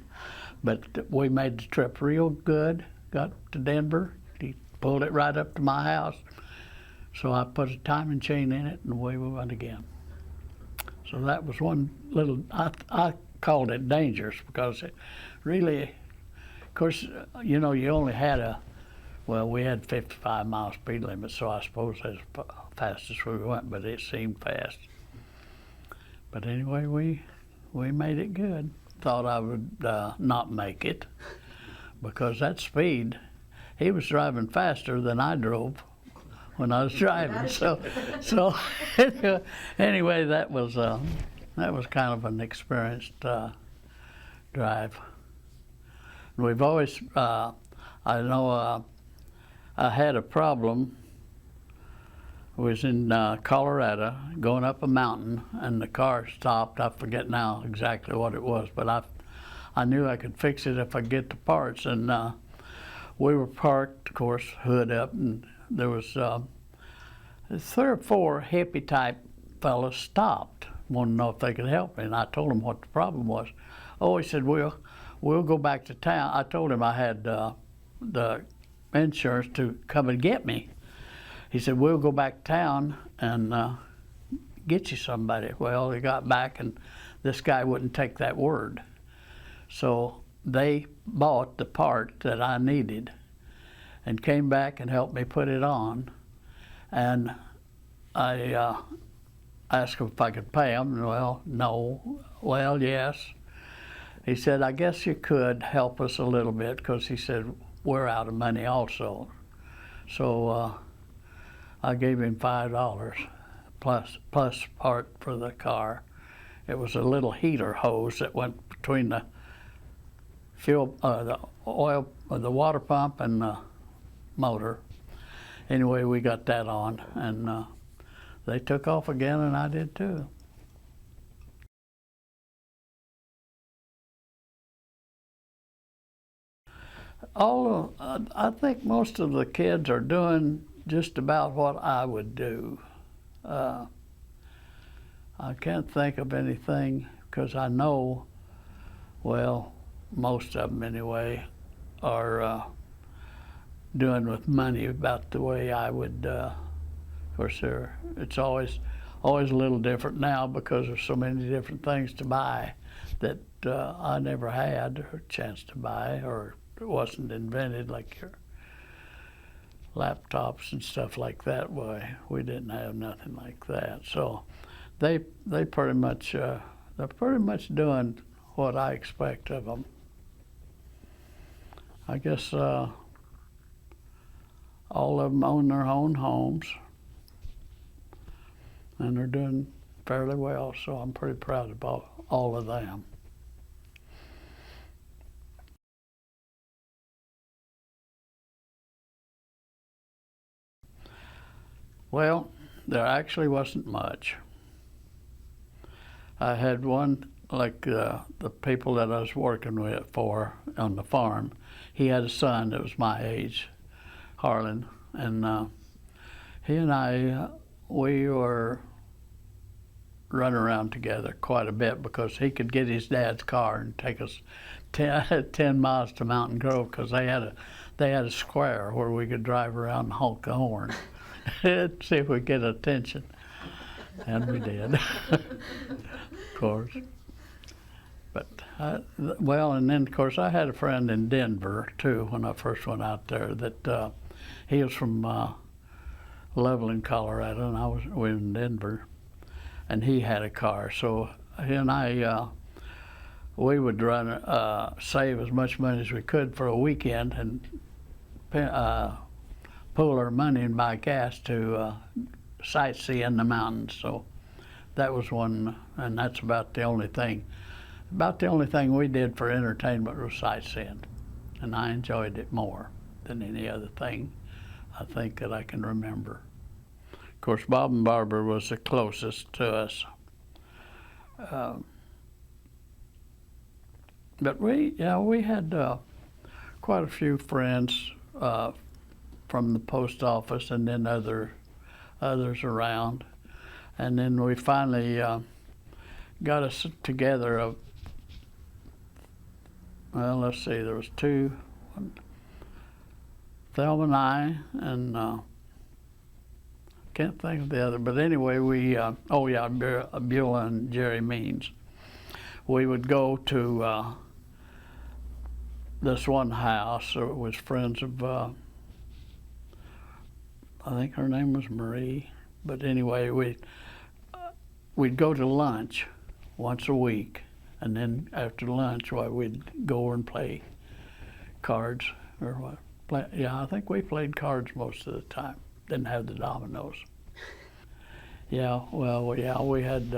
But we made the trip real good, got to Denver. He pulled it right up to my house. So I put a timing chain in it, and away we went again. So that was one little, I called it dangerous, because it really, of course, you know, you only had we had 55 mile speed limit, so I suppose that's the fastest we went, but it seemed fast. But anyway, we made it good. Thought I would not make it, because that speed, he was driving faster than I drove when I was driving. So anyway, that was kind of an experienced drive. And we've always, I know I had a problem. I was in Colorado going up a mountain, and the car stopped. I forget now exactly what it was, but I knew I could fix it if I get the parts. And we were parked, of course, hood up, and there was 3 or 4 hippie type fellas stopped, wanted to know if they could help me, and I told them what the problem was. Oh, he said, we'll go back to town. I told him I had the insurance to come and get me. He said, we'll go back to town and get you somebody. Well, they got back, and this guy wouldn't take that word. So they bought the part that I needed and came back and helped me put it on. And I asked him if I could pay him. Well, no. Well, yes. He said, I guess you could help us a little bit, because he said, we're out of money also. So I gave him $5 plus part for the car. It was a little heater hose that went between the fuel, the oil, the water pump and the motor. anyway, we got that on, and they took off again, and I did too. I think most of the kids are doing just about what I would do. I can't think of anything, because I know, well, most of them anyway, are doing with money about the way I would. Of course, it's always a little different now because there's so many different things to buy that I never had a chance to buy, or it wasn't invented, like your laptops and stuff like that. Why, we didn't have nothing like that. So they pretty much they're pretty much doing what I expect of them. I guess all of them own their own homes, and they're doing fairly well, so I'm pretty proud of all of them. Well, there actually wasn't much. I had one, like the people that I was working with for on the farm, he had a son that was my age, Harlan, and he and I, we were running around together quite a bit because he could get his dad's car and take us 10 miles to Mountain Grove, because they had a square where we could drive around and honk the horn. See if we get attention, and we did, of course. But well, and then of course I had a friend in Denver too when I first went out there. That he was from Loveland, Colorado, and we were in Denver, and he had a car. So he and I, we would run, save as much money as we could for a weekend, and pool our money and buy gas to sightsee in the mountains. So that was one, and that's about the only thing we did for entertainment was sightseeing, and I enjoyed it more than any other thing I think that I can remember. Of course, Bob and Barbara was the closest to us, but we had quite a few friends from the post office, and then others around, and then we finally got us together. Well, let's see, there was two, Thelma and I, and can't think of the other, but anyway, we, oh yeah, Beulah and Jerry Means. We would go to this one house. It was friends of, I think her name was Marie, but anyway, we'd go to lunch once a week, and then after lunch, we'd go over and play cards, or what? Yeah, I think we played cards most of the time. Didn't have the dominoes. Yeah, well, yeah, we had,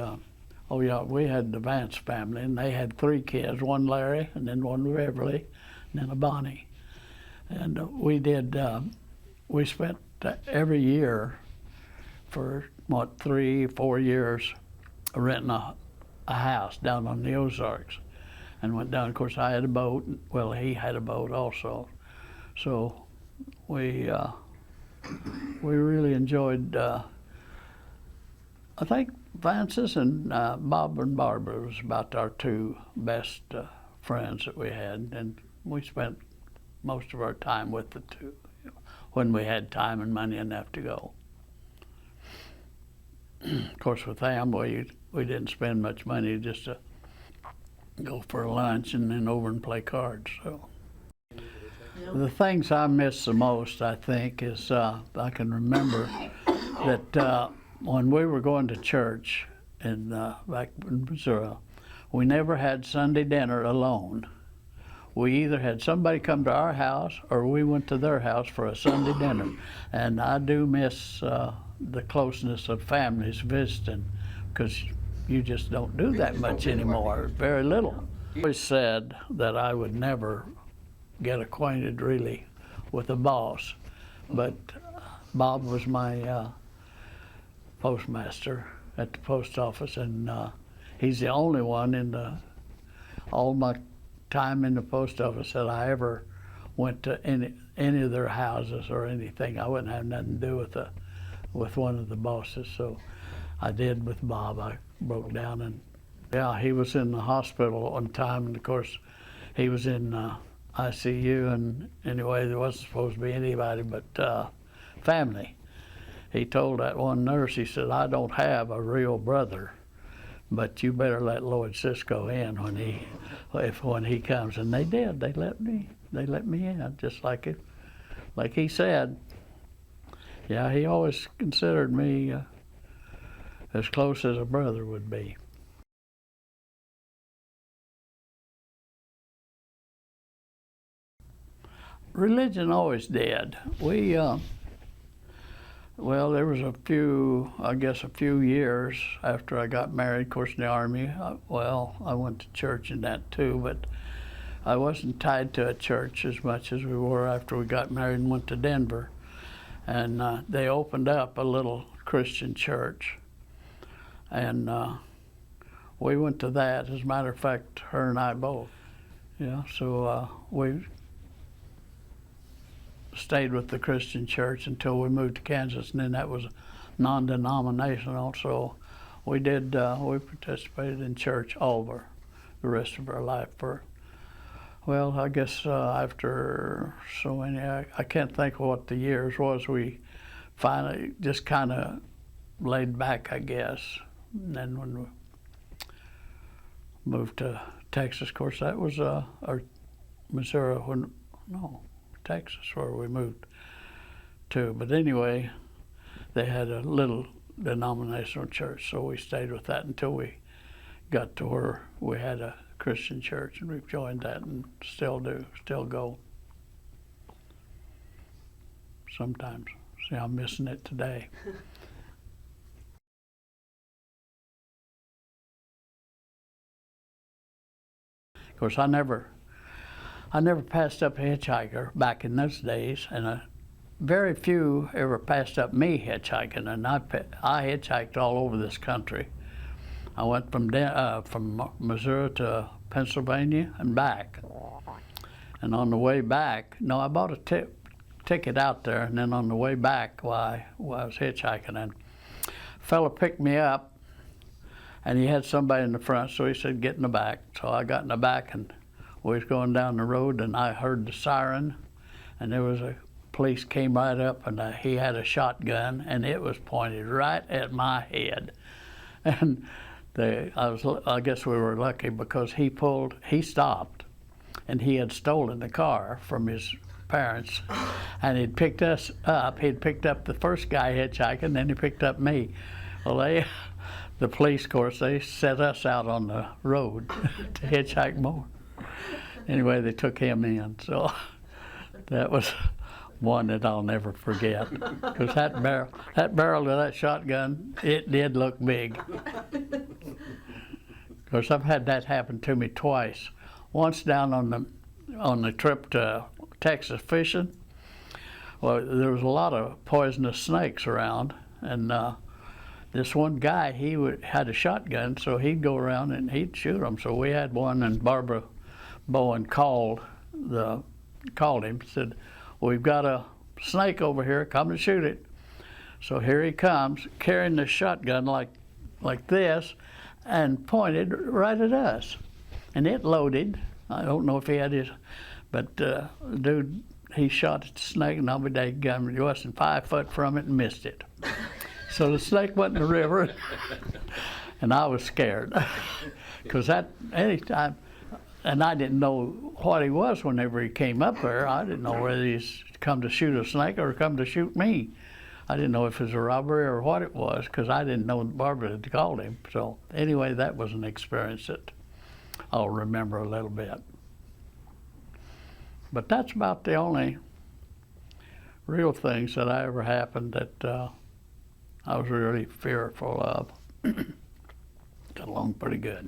we had the Vance family, and they had 3 kids, one Larry, and then one Beverly, and then a Bonnie. And we spent every year for, 3-4 years renting a house down on the Ozarks, and went down. Of course, I had a boat. Well, he had a boat also. So we really enjoyed, I think Vance's and Bob and Barbara was about our 2 best friends that we had, and we spent most of our time with the 2 when we had time and money enough to go. Of course, with them, we didn't spend much money just to go for lunch and then over and play cards. So the things I miss the most, I think, is I can remember that when we were going to church back in Missouri, we never had Sunday dinner alone. We either had somebody come to our house or we went to their house for a Sunday dinner. And I do miss the closeness of families visiting, because you just don't do that much anymore, very little. I always said that I would never get acquainted really with a boss, but Bob was my postmaster at the post office, and he's the only one in all my time in the post office that I ever went to any of their houses or anything. I wouldn't have nothing to do with one of the bosses. So I did with Bob. I broke down, and yeah, he was in the hospital one time, and of course he was in ICU, and anyway, there wasn't supposed to be anybody but family. He told that one nurse, he said, "I don't have a real brother, but you better let LSisco in when he comes." And they did. They let me in, just like he said. Yeah, he always considered me as close as a brother would be. Religion always did. Well, there was a few years after I got married, of course, in the Army. I went to church in that too, but I wasn't tied to a church as much as we were after we got married and went to Denver. And they opened up a little Christian church, and we went to that. As a matter of fact, her and I both. Yeah, so we stayed with the Christian church until we moved to Kansas, and then that was non-denominational. So we participated in church all over the rest of our life. I guess after so many, I can't think of what the years was. We finally just kind of laid back, I guess. And then when we moved to Texas, of course, that was or Missouri. Texas, where we moved to. But anyway, they had a little denominational church, so we stayed with that until we got to where we had a Christian church, and we've joined that and still go. Sometimes. See, I'm missing it today. Of course, I never passed up a hitchhiker back in those days, and very few ever passed up me hitchhiking, and I hitchhiked all over this country. I went from Missouri to Pennsylvania and back. And on the way back, I bought a ticket out there, and then on the way back, while I was hitchhiking, and a fella picked me up, and he had somebody in the front, so he said, "Get in the back." So I got in the back, and we was going down the road, and I heard the siren, and there was a police came right up, and he had a shotgun, and it was pointed right at my head. And I guess we were lucky because he stopped, and he had stolen the car from his parents, and he'd picked us up. He'd picked up the first guy hitchhiking, then he picked up me. Well, the police, of course, they set us out on the road to hitchhike more. Anyway, they took him in, so that was one that I'll never forget. Because that barrel of that shotgun, it did look big. Of course, I've had that happen to me twice. Once down on the trip to Texas fishing. Well, there was a lot of poisonous snakes around, and this one guy, he had a shotgun, so he'd go around and he'd shoot them. So we had one, and Barbara Bowen called him, said, "We've got a snake over here, come and shoot it." So here he comes, carrying the shotgun like this, and pointed right at us. And it loaded. I don't know if he had his, but dude, he shot at the snake, and I'll be daggum, he wasn't 5 foot from it and missed it. So the snake went in the river, and I was scared. Because anytime, and I didn't know what he was whenever he came up there. I didn't know whether he's come to shoot a snake or come to shoot me. I didn't know if it was a robbery or what it was, because I didn't know Barbara had called him. So anyway, that was an experience that I'll remember a little bit. But that's about the only real things that I ever happened that I was really fearful of. Got along pretty good.